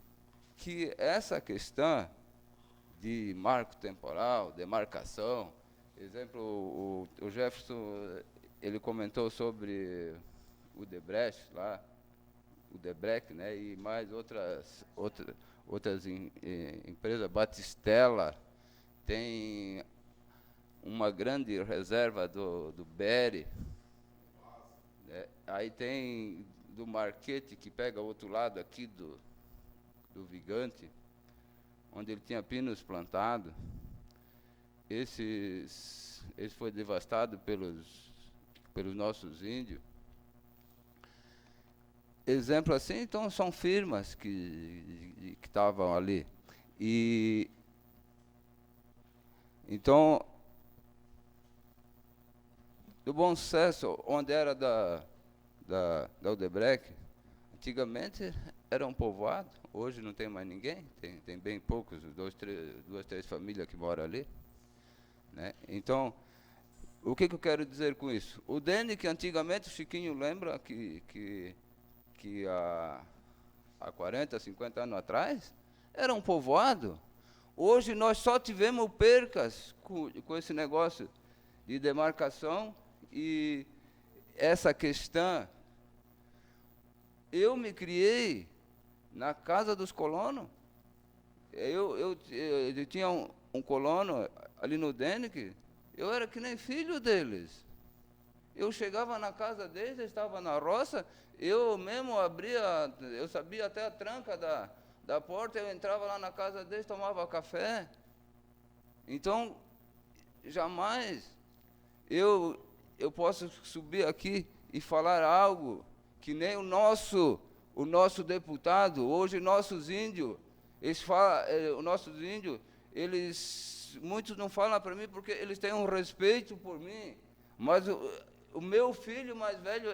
que essa questão de marco temporal, demarcação, exemplo, o Jefferson, ele comentou sobre o Debrecht lá, o Debrecht, né, e mais outras empresas, Batistella, tem uma grande reserva do Bere, né, aí tem do Marquete, que pega o outro lado aqui do Vigante, onde ele tinha pinos plantados. Esse foi devastado pelos nossos índios. Exemplo assim, então, são firmas que estavam ali. E então, do Bom Sucesso, onde era da Odebrecht, antigamente era um povoado, hoje não tem mais ninguém, tem bem poucos, duas, três famílias que moram ali, né? Então, o que eu quero dizer com isso? O Dene, que antigamente o Chiquinho lembra que há 40, 50 anos atrás, era um povoado. Hoje nós só tivemos percas com esse negócio de demarcação e essa questão. Eu me criei na casa dos colonos. Eu tinha um colono ali no Denic, eu era que nem filho deles. Eu chegava na casa deles, estava na roça, eu mesmo abria, eu sabia até a tranca da porta, eu entrava lá na casa deles, tomava café. Então, jamais eu posso subir aqui e falar algo que nem o nosso deputado, hoje nossos índios, muitos não falam para mim porque eles têm um respeito por mim, mas o meu filho mais velho,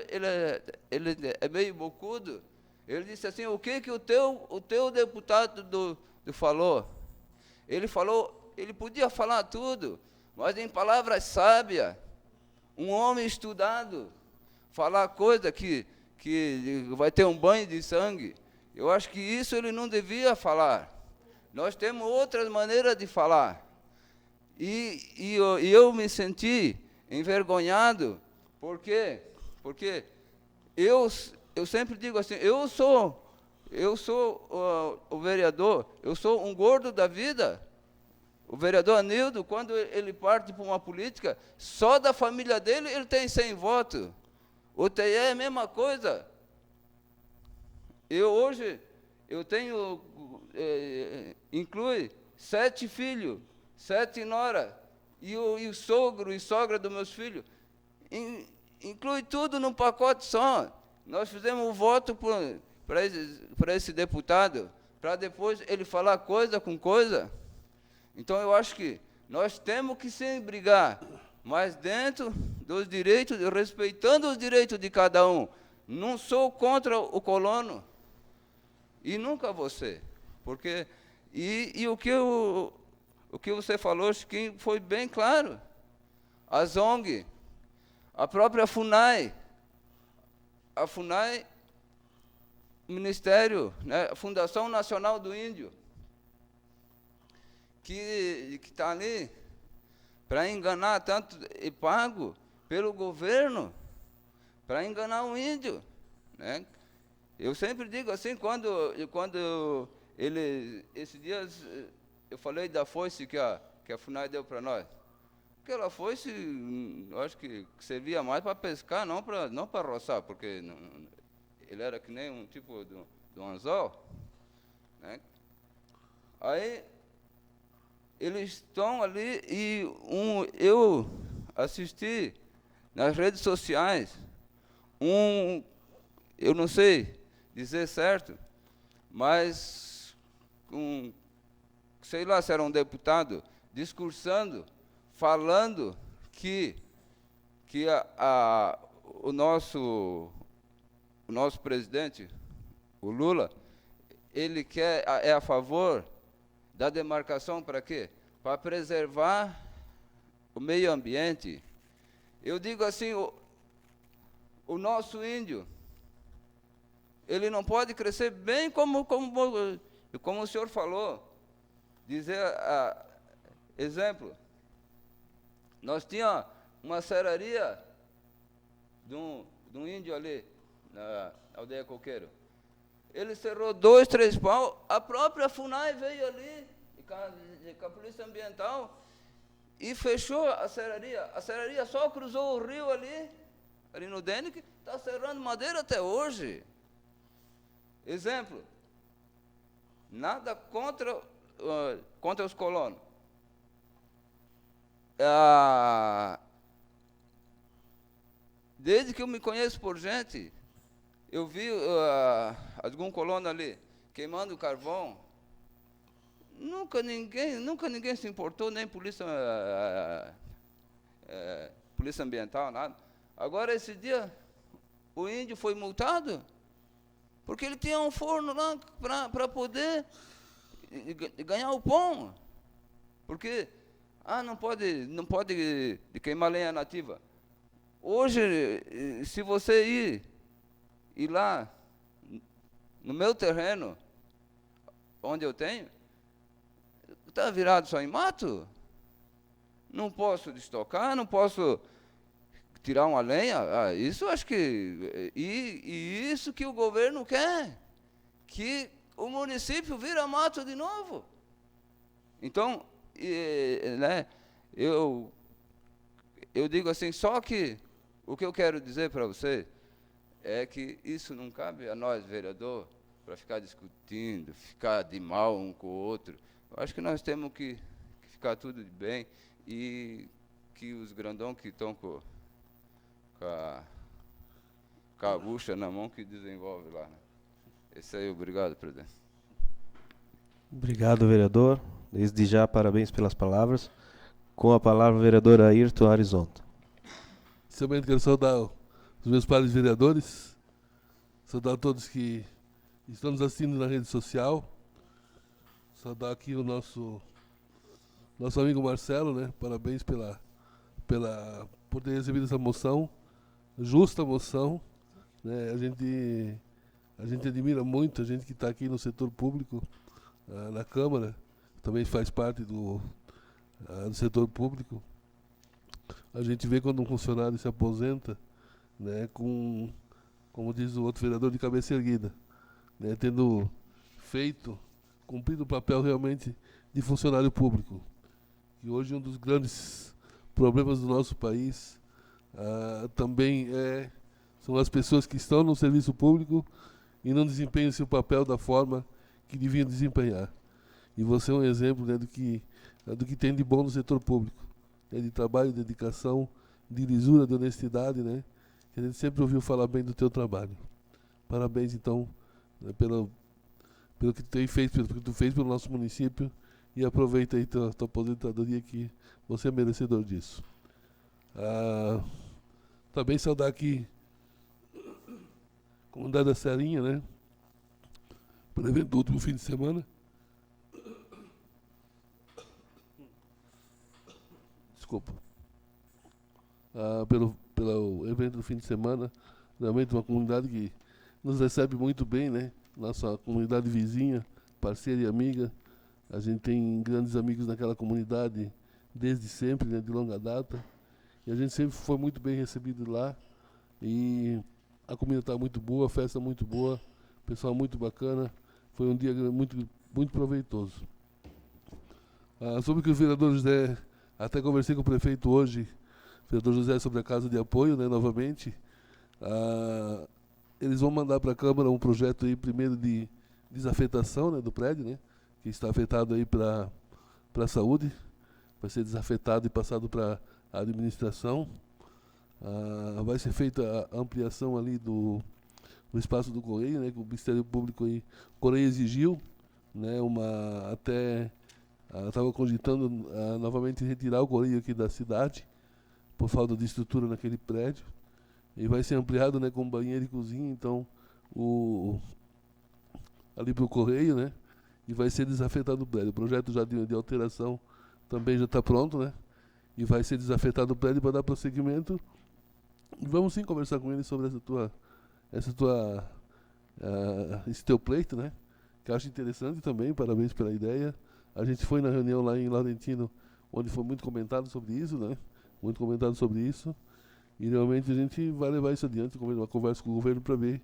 ele é meio bocudo, ele disse assim, o que o teu deputado falou? Ele falou, ele podia falar tudo, mas em palavras sábias, um homem estudado, falar coisa que vai ter um banho de sangue, eu acho que isso ele não devia falar. Nós temos outras maneiras de falar. E eu me senti envergonhado, por quê? Porque eu sempre digo assim, eu sou o vereador, eu sou um gordo da vida. O vereador Anildo, quando ele parte para uma política, só da família dele ele tem 100 votos. O TE é a mesma coisa. Hoje tenho, inclui 7 filhos, 7 noras, e o sogro e sogra dos meus filhos. Inclui tudo num pacote só. Nós fizemos um voto para esse deputado, para depois ele falar coisa com coisa. Então, eu acho que nós temos que sim brigar, mas dentro dos direitos, respeitando os direitos de cada um. Não sou contra o colono, e nunca você, porque o que você falou, Chiquinho, foi bem claro. A ZONG, a própria FUNAI, Ministério, né, a Fundação Nacional do Índio, que está ali para enganar tanto, e pago pelo governo, para enganar o índio, né? Eu sempre digo assim, quando esses dias, eu falei da foice que a FUNAI deu para nós. Aquela foice, eu acho que servia mais para pescar, não para roçar, porque ele era que nem um tipo de um anzol, né? Aí, eles estão ali e eu assisti nas redes sociais, eu não sei dizer certo, mas sei lá se era um deputado, discursando, falando que o nosso presidente, o Lula, ele é a favor da demarcação para quê? Para preservar o meio ambiente. Eu digo assim, o nosso índio, ele não pode crescer bem como o senhor falou. Dizer, exemplo, nós tínhamos uma serraria de um índio ali, na aldeia Coqueiro. Ele cerrou 2, 3 pau, a própria FUNAI veio ali, com a Polícia Ambiental, e fechou a serraria. A serraria só cruzou o rio ali no Denic, está serrando madeira até hoje. Exemplo, nada contra os colonos. Desde que eu me conheço por gente, eu vi algum colono ali queimando carvão. Nunca ninguém se importou, nem polícia ambiental, nada. Agora, esse dia, o índio foi multado, porque ele tinha um forno lá para poder ganhar o pão. Porque, não pode queimar lenha nativa. Hoje, se você ir lá, no meu terreno, onde eu tenho, está virado só em mato. Não posso destocar, não posso tirar uma lenha. Isso acho que... E isso que o governo quer, que o município vira mato de novo. Então, né, eu digo assim, só que o que eu quero dizer para você é que isso não cabe a nós, vereador, para ficar discutindo, ficar de mal um com o outro. Eu acho que nós temos que ficar tudo de bem e que os grandão que estão com a bucha na mão que desenvolve lá. Né? Esse aí, obrigado, presidente. Obrigado, vereador. Desde já, parabéns pelas palavras. Com a palavra, o vereador Ayrton Arizonta. Inicialmente, quero saudar os meus pares vereadores, saudar todos que estão nos assistindo na rede social, saudar aqui o nosso amigo Marcelo, né? Parabéns por ter recebido essa moção, justa moção, né? A gente admira muito a gente que está aqui no setor público, na Câmara, também faz parte do setor público. A gente vê quando um funcionário se aposenta, né, como diz o outro vereador, de cabeça erguida, né, tendo cumprido o papel realmente de funcionário público. E hoje um dos grandes problemas do nosso país também são as pessoas que estão no serviço público e não desempenham seu papel da forma que deviam desempenhar. E você é um exemplo, né, do que tem de bom no setor público, né, de trabalho, de dedicação, de lisura, de honestidade, né, que a gente sempre ouviu falar bem do teu trabalho. Parabéns, então, né, pelo que tu fez pelo nosso município, e aproveita aí tua aposentadoria, que você é merecedor disso. Também saudar aqui a comunidade da Serrinha, né, pelo evento do último fim de semana. Desculpa. Pelo evento do fim de semana, realmente uma comunidade que nos recebe muito bem, né? Nossa comunidade vizinha, parceira e amiga. A gente tem grandes amigos naquela comunidade desde sempre, né? De longa data. E a gente sempre foi muito bem recebido lá. E a comida está muito boa, a festa muito boa, pessoal muito bacana. Foi um dia muito, muito proveitoso. Sobre o que o vereador José, até conversei com o prefeito hoje, o vereador José, sobre a casa de apoio, né, novamente. Eles vão mandar para a Câmara um projeto aí, primeiro de desafetação, né, do prédio, né, que está afetado aí para a saúde. Vai ser desafetado e passado para a administração. Vai ser feita a ampliação ali do espaço do Correio, né, que o Ministério Público aí, o Correio exigiu, né, estava cogitando novamente retirar o Correio aqui da cidade, por falta de estrutura naquele prédio, e vai ser ampliado, né, com banheiro e cozinha. Então, a ali para o Correio, né? E vai ser desafetado o prédio. O projeto já de alteração também já está pronto, né? E vai ser desafetado o prédio para dar prosseguimento. E vamos sim conversar com ele sobre esse teu pleito, né? Que eu acho interessante também, parabéns pela ideia. A gente foi na reunião lá em Laurentino, onde foi muito comentado sobre isso, né? Muito comentado sobre isso. E realmente a gente vai levar isso adiante, uma conversa com o governo para ver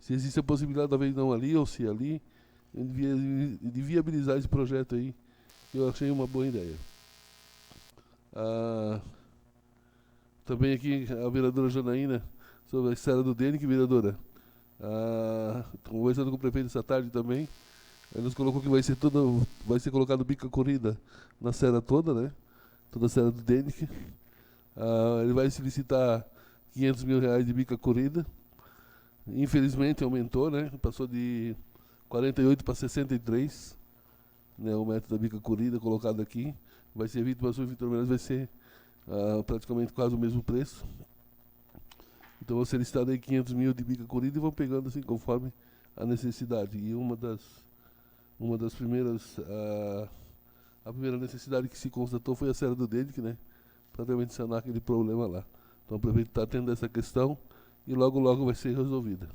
se existe a possibilidade, talvez não ali ou se ali, de viabilizar esse projeto aí. Eu achei uma boa ideia. Também aqui a vereadora Janaína, sobre a estrada do DENIC, vereadora. Conversando com o prefeito essa tarde também, ele nos colocou que vai ser colocado bica corrida na serra toda, né? Toda a serra do DENIC. Ele vai solicitar R$500 mil de bica corrida. Infelizmente aumentou, né? Passou de 48 para 63, né? O metro da bica corrida colocado aqui. Vai ser Vitor Sul e Vitor Meirelles, vai ser praticamente quase o mesmo preço. Então vou solicitar aí 500 mil de bica corrida e vão pegando assim conforme a necessidade. E uma das primeiras, a primeira necessidade que se constatou foi a serra do DENIC, né? Para realmente sanar aquele problema lá. Então o prefeito está tendo essa questão e logo logo vai ser resolvida.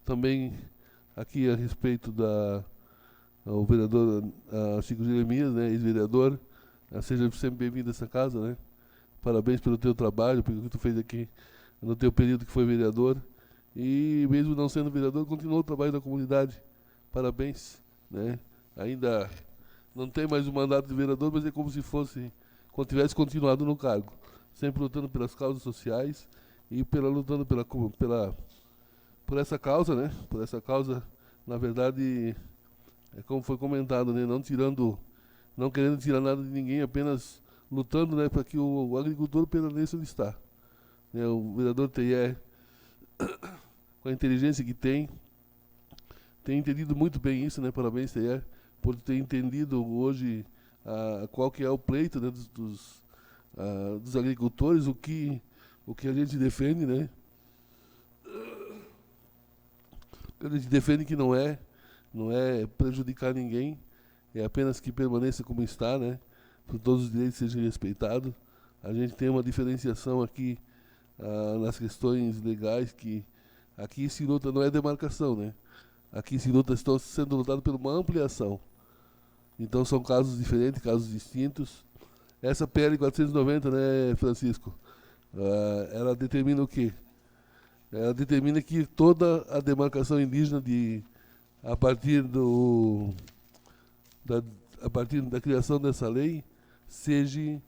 Também aqui a respeito o vereador Chico Jeremias, né, ex-vereador, seja sempre bem-vindo a essa casa, né? Parabéns pelo teu trabalho, pelo que tu fez aqui no teu período que foi vereador. E mesmo não sendo vereador, continuou o trabalho da comunidade. Parabéns, né? Ainda não tem mais o mandato de vereador, mas é como se fosse, quando tivesse continuado no cargo. Sempre lutando pelas causas sociais e lutando por essa causa, né? Por essa causa, na verdade, é como foi comentado, né? Não querendo tirar nada de ninguém, apenas lutando, né, para que o agricultor permaneça onde está. Né? O vereador Teilhé, com a inteligência que tem entendido muito bem isso, né? Parabéns, Teilhé, por ter entendido hoje qual que é o pleito, né, dos agricultores, o que a gente defende, né? A gente defende que não é prejudicar ninguém, é apenas que permaneça como está, né? Que todos os direitos sejam respeitados. A gente tem uma diferenciação aqui nas questões legais, que aqui se luta, não é demarcação, né? Aqui se luta, estão sendo lutado por uma ampliação. Então são casos diferentes, casos distintos. Essa PL 490, né, Francisco? Ela determina o quê? Ela determina que toda a demarcação indígena a partir da criação dessa lei seja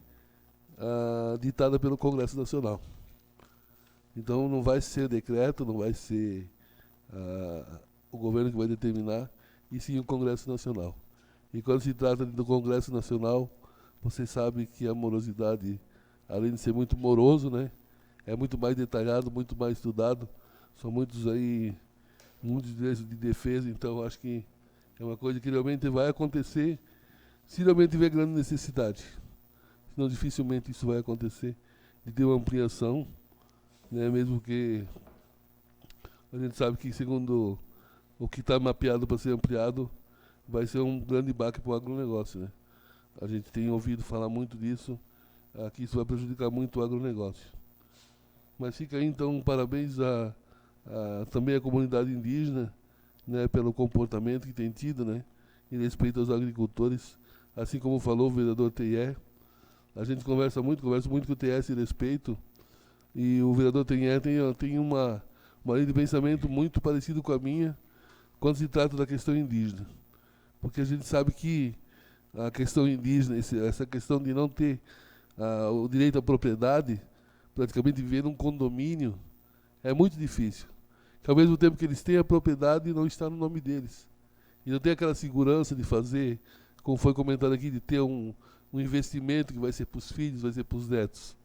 ditada pelo Congresso Nacional. Então não vai ser decreto, não vai ser o governo que vai determinar, e sim o Congresso Nacional. E quando se trata do Congresso Nacional, você sabe que a morosidade, além de ser muito moroso, né, é muito mais detalhado, muito mais estudado. São muitos direitos de defesa, então acho que é uma coisa que realmente vai acontecer se realmente tiver grande necessidade. Senão dificilmente isso vai acontecer, de ter uma ampliação, né, mesmo que a gente sabe que, segundo o que está mapeado para ser ampliado, vai ser um grande baque para o agronegócio, né? A gente tem ouvido falar muito disso, que isso vai prejudicar muito o agronegócio. Mas fica aí, então, parabéns também à comunidade indígena, né, pelo comportamento que tem tido, né, em respeito aos agricultores, assim como falou o vereador Teilhé. A gente conversa muito com o Teilhé a esse respeito, e o vereador Teilhé tem uma linha de pensamento muito parecida com a minha quando se trata da questão indígena. Porque a gente sabe que a questão indígena, essa questão de não ter o direito à propriedade, praticamente viver num condomínio, é muito difícil. Que ao mesmo tempo que eles têm a propriedade, não está no nome deles. E não tem aquela segurança de fazer, como foi comentado aqui, de ter um investimento que vai ser para os filhos, vai ser para os netos.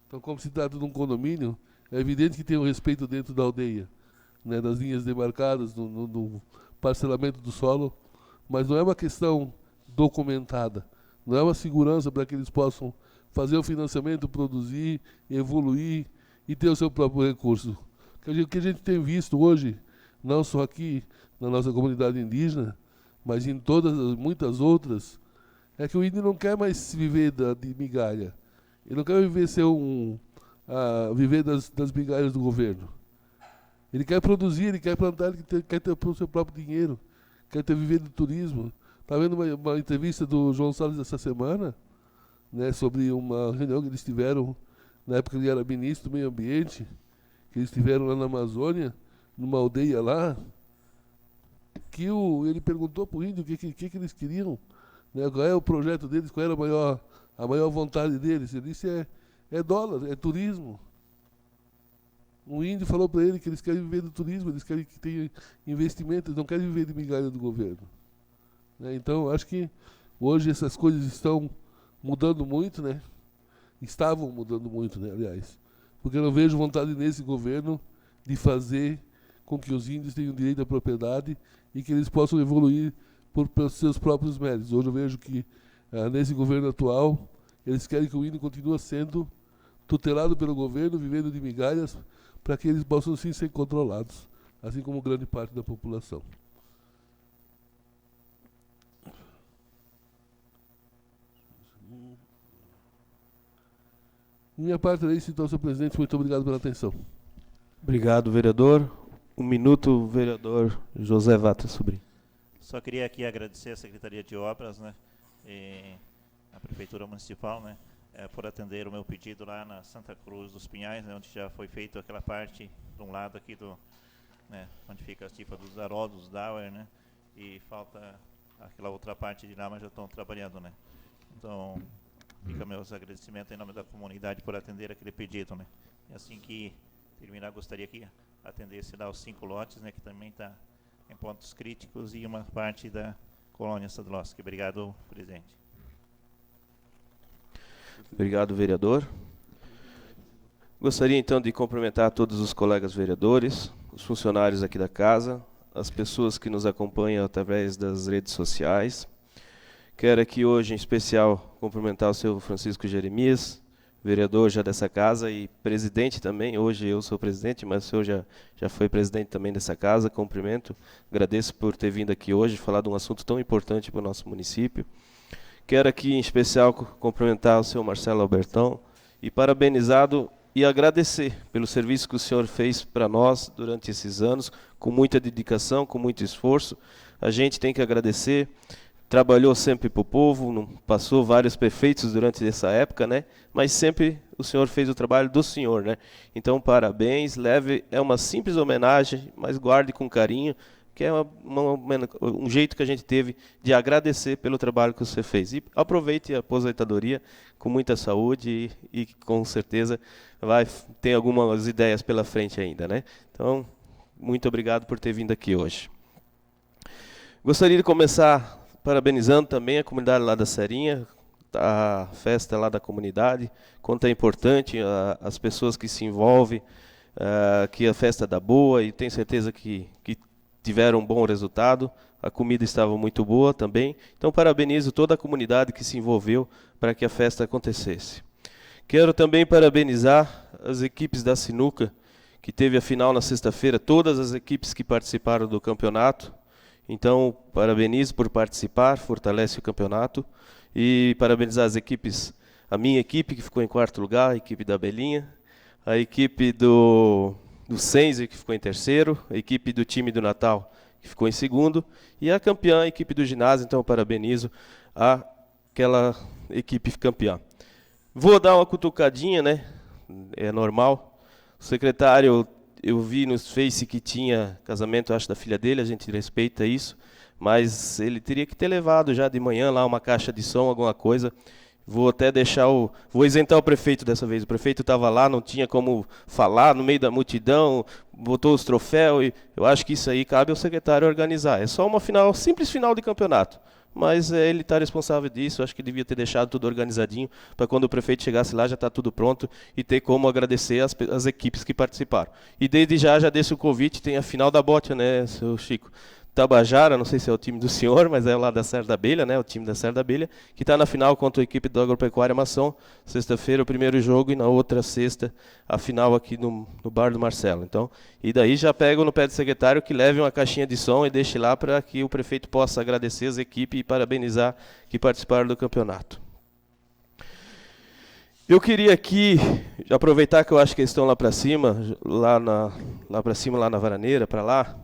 Então, como se trata de um condomínio, é evidente que tem um respeito dentro da aldeia, né, das linhas demarcadas, no parcelamento do solo, mas não é uma questão documentada, não é uma segurança para que eles possam fazer o financiamento, produzir, evoluir e ter o seu próprio recurso. O que a gente tem visto hoje, não só aqui na nossa comunidade indígena, mas em muitas outras, é que o índio não quer mais viver de migalha. Ele não quer viver viver das migalhas do governo. Ele quer produzir, ele quer plantar, ele quer ter o seu próprio dinheiro, quer viver do turismo. Estava vendo uma entrevista do João Salles essa semana, né, sobre uma reunião que eles tiveram, na época que ele era ministro do Meio Ambiente, que eles tiveram lá na Amazônia, numa aldeia lá, que ele perguntou para o índio o que eles queriam, né, qual é o projeto deles, qual era a maior vontade deles. Ele disse, é dólar, é turismo. Um índio falou para ele que eles querem viver do turismo, eles querem que tenha investimento, eles não querem viver de migalha do governo. Né? Então, acho que hoje essas coisas estão mudando muito, né? Estavam mudando muito, né, aliás. Porque eu não vejo vontade nesse governo de fazer com que os índios tenham direito à propriedade e que eles possam evoluir por seus próprios méritos. Hoje eu vejo que, nesse governo atual, eles querem que o índio continue sendo tutelado pelo governo, vivendo de migalhas, para que eles possam sim ser controlados, assim como grande parte da população. Minha parte é isso, então, senhor presidente. Muito obrigado pela atenção. Obrigado, vereador. 1 minuto, vereador José Vata Sobrinho. Só queria aqui agradecer a Secretaria de Obras, né, e a Prefeitura Municipal, né, por atender o meu pedido lá na Santa Cruz dos Pinhais, né, onde já foi feito aquela parte de um lado aqui né, onde fica a tipa dos Haroldos, Dauer, né, e falta aquela outra parte de lá, mas já estão trabalhando, né. Então, fica meus agradecimentos em nome da comunidade por atender aquele pedido, né. E assim que terminar, gostaria que atendesse lá os 5 lotes, né, que também está em pontos críticos, e uma parte da colônia Sadlowski. Obrigado, presidente. Obrigado, vereador. Gostaria, então, de cumprimentar todos os colegas vereadores, os funcionários aqui da casa, as pessoas que nos acompanham através das redes sociais. Quero aqui hoje, em especial, cumprimentar o senhor Francisco Jeremias, vereador já dessa casa e presidente também. Hoje eu sou presidente, mas o senhor já foi presidente também dessa casa. Cumprimento, agradeço por ter vindo aqui hoje falar de um assunto tão importante para o nosso município. Quero aqui, em especial, cumprimentar o senhor Marcelo Albertão e parabenizado e agradecer pelo serviço que o senhor fez para nós durante esses anos, com muita dedicação, com muito esforço. A gente tem que agradecer. Trabalhou sempre para o povo, passou vários prefeitos durante essa época, né? Mas sempre o senhor fez o trabalho do senhor, né? Então, parabéns, é uma simples homenagem, mas guarde com carinho, que é um jeito que a gente teve de agradecer pelo trabalho que você fez. E aproveite a aposentadoria com muita saúde e com certeza vai ter algumas ideias pela frente ainda, né? Então, muito obrigado por ter vindo aqui hoje. Gostaria de começar parabenizando também a comunidade lá da Serinha, a festa lá da comunidade, quanto é importante as pessoas que se envolvem, que a festa dá boa, e tenho certeza que tiveram um bom resultado. A comida estava muito boa também. Então, parabenizo toda a comunidade que se envolveu para que a festa acontecesse. Quero também parabenizar as equipes da Sinuca, que teve a final na sexta-feira, todas as equipes que participaram do campeonato. Então, parabenizo por participar, fortalece o campeonato. E parabenizar as equipes, a minha equipe, que ficou em 4º lugar, a equipe da Belinha, a equipe do Sense, que ficou em 3º, a equipe do time do Natal, que ficou em 2º, e a campeã, a equipe do ginásio. Então, parabenizo aquela equipe campeã. Vou dar uma cutucadinha, né? É normal. O secretário, eu vi no Face que tinha casamento, acho, da filha dele, a gente respeita isso, mas ele teria que ter levado já de manhã lá uma caixa de som, alguma coisa. Vou até deixar vou isentar o prefeito dessa vez. O prefeito estava lá, não tinha como falar no meio da multidão, botou os troféus, e eu acho que isso aí cabe ao secretário organizar. É só uma simples final de campeonato, mas ele está responsável disso. Acho que devia ter deixado tudo organizadinho, para quando o prefeito chegasse lá já está tudo pronto e ter como agradecer as equipes que participaram. E desde já deixo o convite, tem a final da bote, né, seu Chico? Tabajara, não sei se é o time do senhor, mas é lá da Serra da Abelha, né, o time da Serra da Abelha, que está na final contra a equipe do Agropecuária Mação. Sexta-feira o primeiro jogo e na outra sexta a final aqui no Bar do Marcelo. Então, e daí já pego no pé do secretário que leve uma caixinha de som e deixe lá para que o prefeito possa agradecer as equipes e parabenizar que participaram do campeonato. Eu queria aqui aproveitar que eu acho que eles estão lá para cima, lá na varaneira, para lá.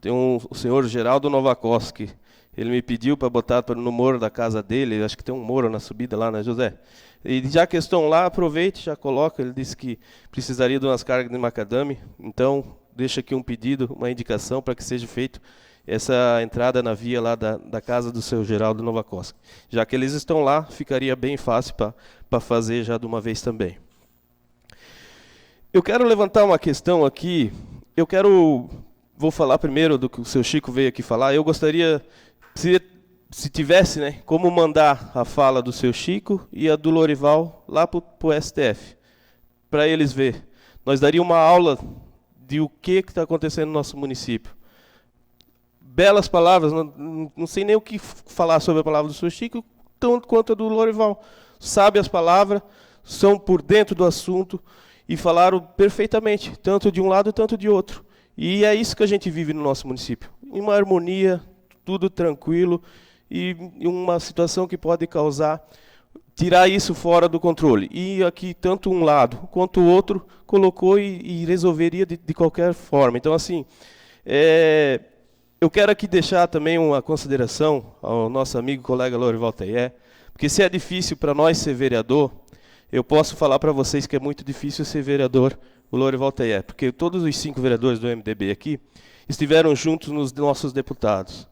Tem o senhor Geraldo Novakoski. Ele me pediu para botar no muro da casa dele, acho que tem um muro na subida lá, né, José? E já que estão lá, aproveite, já coloca. Ele disse que precisaria de umas cargas de macadame, então deixa aqui um pedido, uma indicação para que seja feito essa entrada na via lá da casa do seu Geraldo Novakoski. Já que eles estão lá, ficaria bem fácil para fazer já de uma vez também. Eu quero levantar uma questão aqui, vou falar primeiro do que o seu Chico veio aqui falar. Eu gostaria, se tivesse, né, como mandar a fala do seu Chico e a do Lorival lá para o STF, para eles ver. Nós daríamos uma aula de o que está acontecendo no nosso município. Belas palavras, não sei nem o que falar sobre a palavra do seu Chico, tanto quanto a do Lorival. Sabe as palavras, são por dentro do assunto e falaram perfeitamente, tanto de um lado, tanto de outro. E é isso que a gente vive no nosso município. Em uma harmonia, tudo tranquilo, e uma situação que pode tirar isso fora do controle. E aqui, tanto um lado quanto o outro, colocou e resolveria de qualquer forma. Então, assim, eu quero aqui deixar também uma consideração ao nosso amigo e colega Lorival Teyé, porque se é difícil para nós ser vereador, eu posso falar para vocês que é muito difícil ser vereador o Lorival Teyé, porque todos os 5 vereadores do MDB aqui estiveram juntos nos nossos deputados.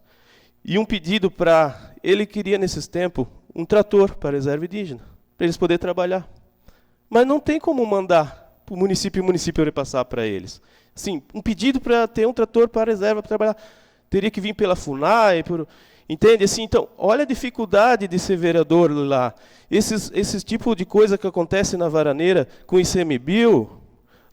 E um pedido para... Ele queria, nesses tempos, um trator para a reserva indígena, para eles poderem trabalhar. Mas não tem como mandar para o município e o município repassar para eles. Sim, um pedido para ter um trator para a reserva para trabalhar. Teria que vir pela FUNAI, entende? Assim, então, olha a dificuldade de ser vereador lá. Esses tipo de coisa que acontece na varaneira com o ICMBio,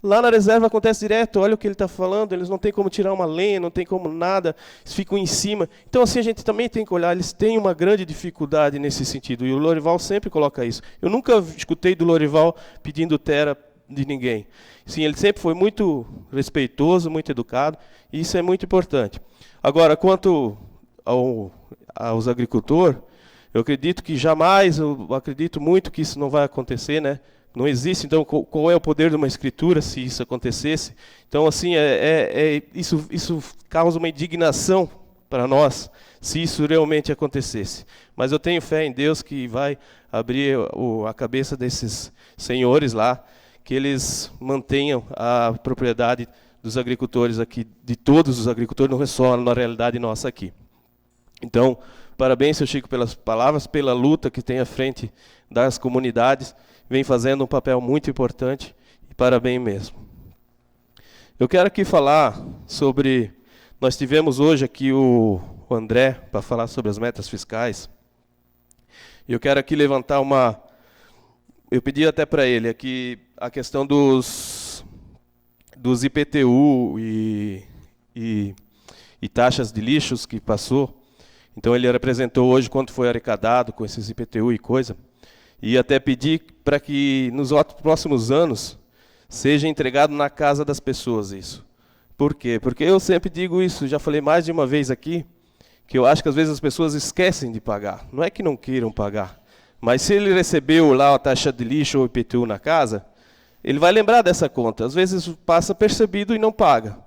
lá na reserva acontece direto. Olha o que ele está falando, eles não têm como tirar uma lenha, não tem como nada, eles ficam em cima. Então, assim, a gente também tem que olhar, eles têm uma grande dificuldade nesse sentido, e o Lorival sempre coloca isso. Eu nunca escutei do Lorival pedindo terra de ninguém. Sim, ele sempre foi muito respeitoso, muito educado, e isso é muito importante. Agora, quanto aos agricultores, eu acredito que jamais, eu acredito muito que isso não vai acontecer, né? Não existe, então, qual é o poder de uma escritura se isso acontecesse? Então, assim, isso causa uma indignação para nós, se isso realmente acontecesse. Mas eu tenho fé em Deus que vai abrir a cabeça desses senhores lá, que eles mantenham a propriedade dos agricultores aqui, de todos os agricultores, não é só na realidade nossa aqui. Então, parabéns, seu Chico, pelas palavras, pela luta que tem à frente das comunidades, vem fazendo um papel muito importante, e parabéns mesmo. Eu quero aqui falar sobre... Nós tivemos hoje aqui o André para falar sobre as metas fiscais. E eu quero aqui levantar uma... Eu pedi até para ele aqui a questão dos IPTU e taxas de lixos que passou. Então ele apresentou hoje quanto foi arrecadado com esses IPTU e coisa. E até pedi para que nos próximos anos seja entregado na casa das pessoas isso. Por quê? Porque eu sempre digo isso, já falei mais de uma vez aqui, que eu acho que às vezes as pessoas esquecem de pagar. Não é que não queiram pagar, mas se ele recebeu lá a taxa de lixo ou IPTU na casa, ele vai lembrar dessa conta. Às vezes passa percebido e não paga.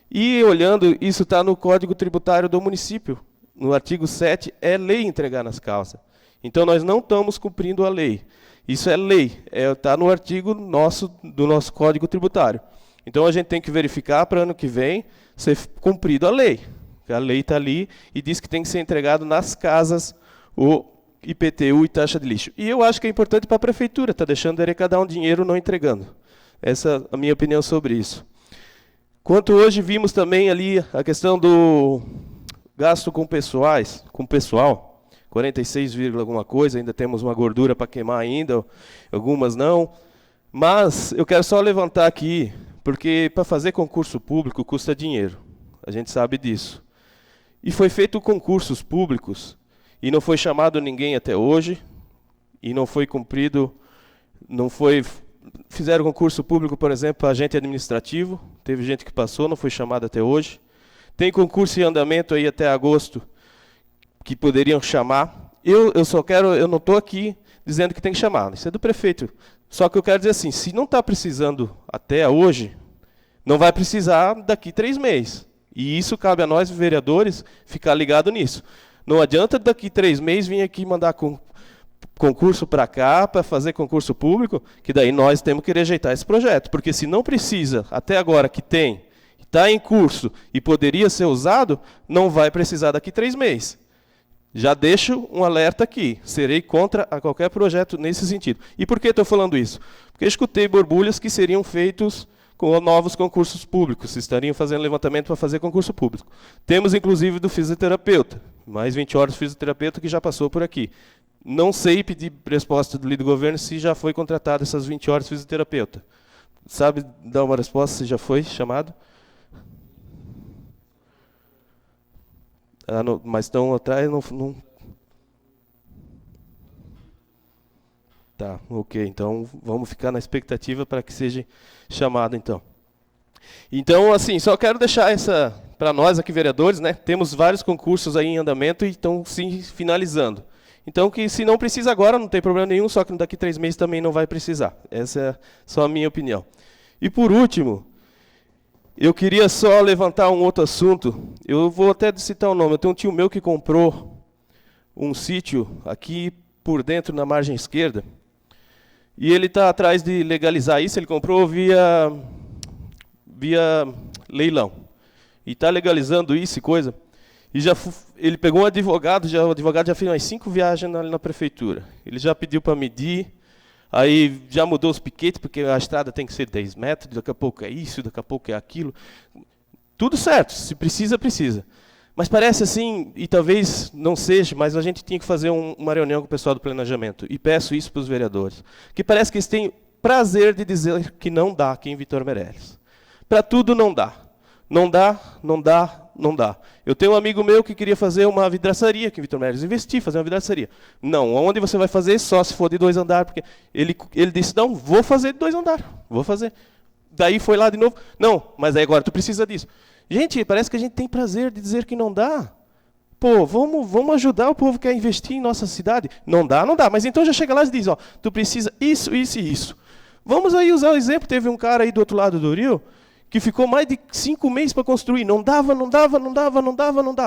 E olhando, isso está no Código Tributário do município. No artigo 7, é lei entregar nas casas. Então, nós não estamos cumprindo a lei. Isso é lei, está no artigo do nosso Código Tributário. Então, a gente tem que verificar para ano que vem ser cumprido a lei. A lei está ali e diz que tem que ser entregado nas casas o IPTU e taxa de lixo. E eu acho que é importante para a prefeitura, está deixando de arrecadar um dinheiro não entregando. Essa é a minha opinião sobre isso. Quanto hoje vimos também ali a questão do gasto com pessoal, 46, alguma coisa, ainda temos uma gordura para queimar ainda, algumas não. Mas eu quero só levantar aqui, porque para fazer concurso público custa dinheiro, a gente sabe disso. E foi feito concursos públicos, e não foi chamado ninguém até hoje, e não foi cumprido, fizeram concurso público, por exemplo, para agente administrativo, teve gente que passou, não foi chamado até hoje. Tem concurso em andamento aí até agosto, que poderiam chamar. Eu não estou aqui dizendo que tem que chamar, isso é do prefeito. Só que eu quero dizer assim, se não está precisando até hoje, não vai precisar daqui 3 meses. E isso cabe a nós, vereadores, ficar ligado nisso. Não adianta daqui 3 meses vir aqui mandar concurso para cá, para fazer concurso público, que daí nós temos que rejeitar esse projeto. Porque se não precisa, até agora que tem, está em curso e poderia ser usado, não vai precisar daqui 3 meses. Já deixo um alerta aqui, serei contra a qualquer projeto nesse sentido. E por que estou falando isso? Porque escutei borbulhas que seriam feitos com novos concursos públicos, estariam fazendo levantamento para fazer concurso público. Temos, inclusive, do fisioterapeuta, mais 20 horas de fisioterapeuta que já passou por aqui. Não sei pedir resposta do líder do governo se já foi contratado essas 20 horas de fisioterapeuta. Sabe dar uma resposta se já foi chamado? Mas estão atrás, não... Tá, ok. Então, vamos ficar na expectativa para que seja chamado, então. Então, assim, só quero deixar essa... Para nós aqui, vereadores, né? Temos vários concursos aí em andamento e estão se finalizando. Então, que se não precisa agora, não tem problema nenhum, só que daqui 3 meses também não vai precisar. Essa é só a minha opinião. E, por último... Eu queria só levantar um outro assunto. Eu vou até citar o nome. Eu tenho um tio meu que comprou um sítio aqui por dentro, na margem esquerda. E ele está atrás de legalizar isso. Ele comprou via leilão. E está legalizando isso e coisa. E ele pegou um advogado, o advogado já fez umas 5 viagens na prefeitura. Ele já pediu para medir. Aí já mudou os piquetes, porque a estrada tem que ser 10 metros, daqui a pouco é isso, daqui a pouco é aquilo. Tudo certo, se precisa, precisa. Mas parece assim, e talvez não seja, mas a gente tinha que fazer uma reunião com o pessoal do planejamento. E peço isso para os vereadores. Que parece que eles têm prazer de dizer que não dá aqui em Vitor Meireles. Para tudo não dá. Não dá, não dá, não dá. Eu tenho um amigo meu que queria fazer uma vidraçaria aqui em Vitor Meireles, investir, fazer uma vidraçaria. Não, onde você vai fazer? Só se for de 2 andares, porque ele disse, não, vou fazer de 2 andares, vou fazer. Daí foi lá de novo, não, mas aí agora tu precisa disso. Gente, parece que a gente tem prazer de dizer que não dá. Pô, vamos ajudar o povo que quer investir em nossa cidade. Não dá, não dá, mas então já chega lá e diz, ó, tu precisa isso, isso e isso. Vamos aí usar o exemplo, teve um cara aí do outro lado do rio, que ficou mais de 5 meses para construir. Não dava.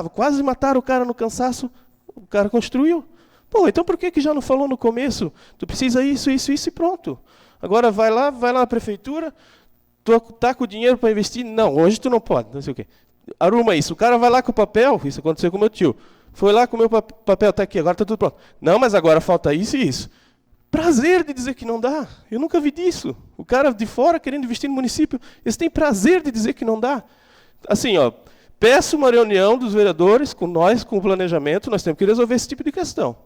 Quase mataram o cara no cansaço. O cara construiu. Pô, então por que já não falou no começo? Tu precisa isso e pronto. Agora vai lá na prefeitura, tu tá com o dinheiro para investir? Não, hoje tu não pode, não sei o quê. Arruma isso. O cara vai lá com o papel, isso aconteceu com o meu tio. Foi lá com o meu papel, tá aqui, agora tá tudo pronto. Não, mas agora falta isso e isso. Prazer de dizer que não dá. Eu nunca vi disso. O cara de fora querendo investir no município, eles têm prazer de dizer que não dá. Assim, ó, peço uma reunião dos vereadores com nós, com o planejamento, nós temos que resolver esse tipo de questão.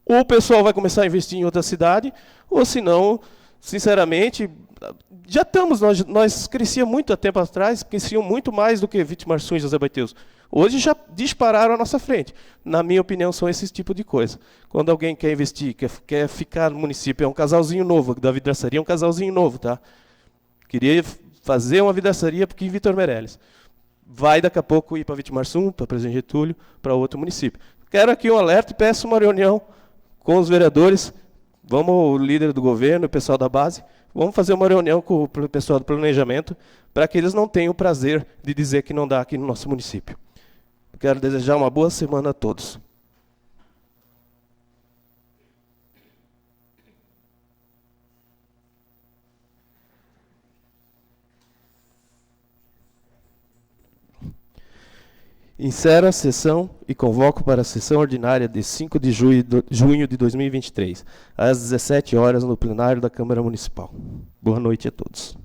Ou o pessoal vai começar a investir em outra cidade, ou senão, sinceramente, já estamos, nós crescia muito há tempo atrás, cresciam muito mais do que Vitimarçum e José Baiteus. Hoje já dispararam à nossa frente. Na minha opinião, são esses tipos de coisa. Quando alguém quer investir, quer ficar no município, é um casalzinho novo, da vidraçaria é um casalzinho novo, tá? Queria fazer uma vidraçaria aqui em Vitor Meireles. Vai daqui a pouco ir para Vitimarçum, para Presidente Getúlio, para outro município. Quero aqui um alerta e peço uma reunião com os vereadores, vamos, o líder do governo, o pessoal da base, vamos fazer uma reunião com o pessoal do planejamento, para que eles não tenham o prazer de dizer que não dá aqui no nosso município. Quero desejar uma boa semana a todos. Encerro a sessão e convoco para a sessão ordinária de 5 de junho de 2023, às 17 horas, no plenário da Câmara Municipal. Boa noite a todos.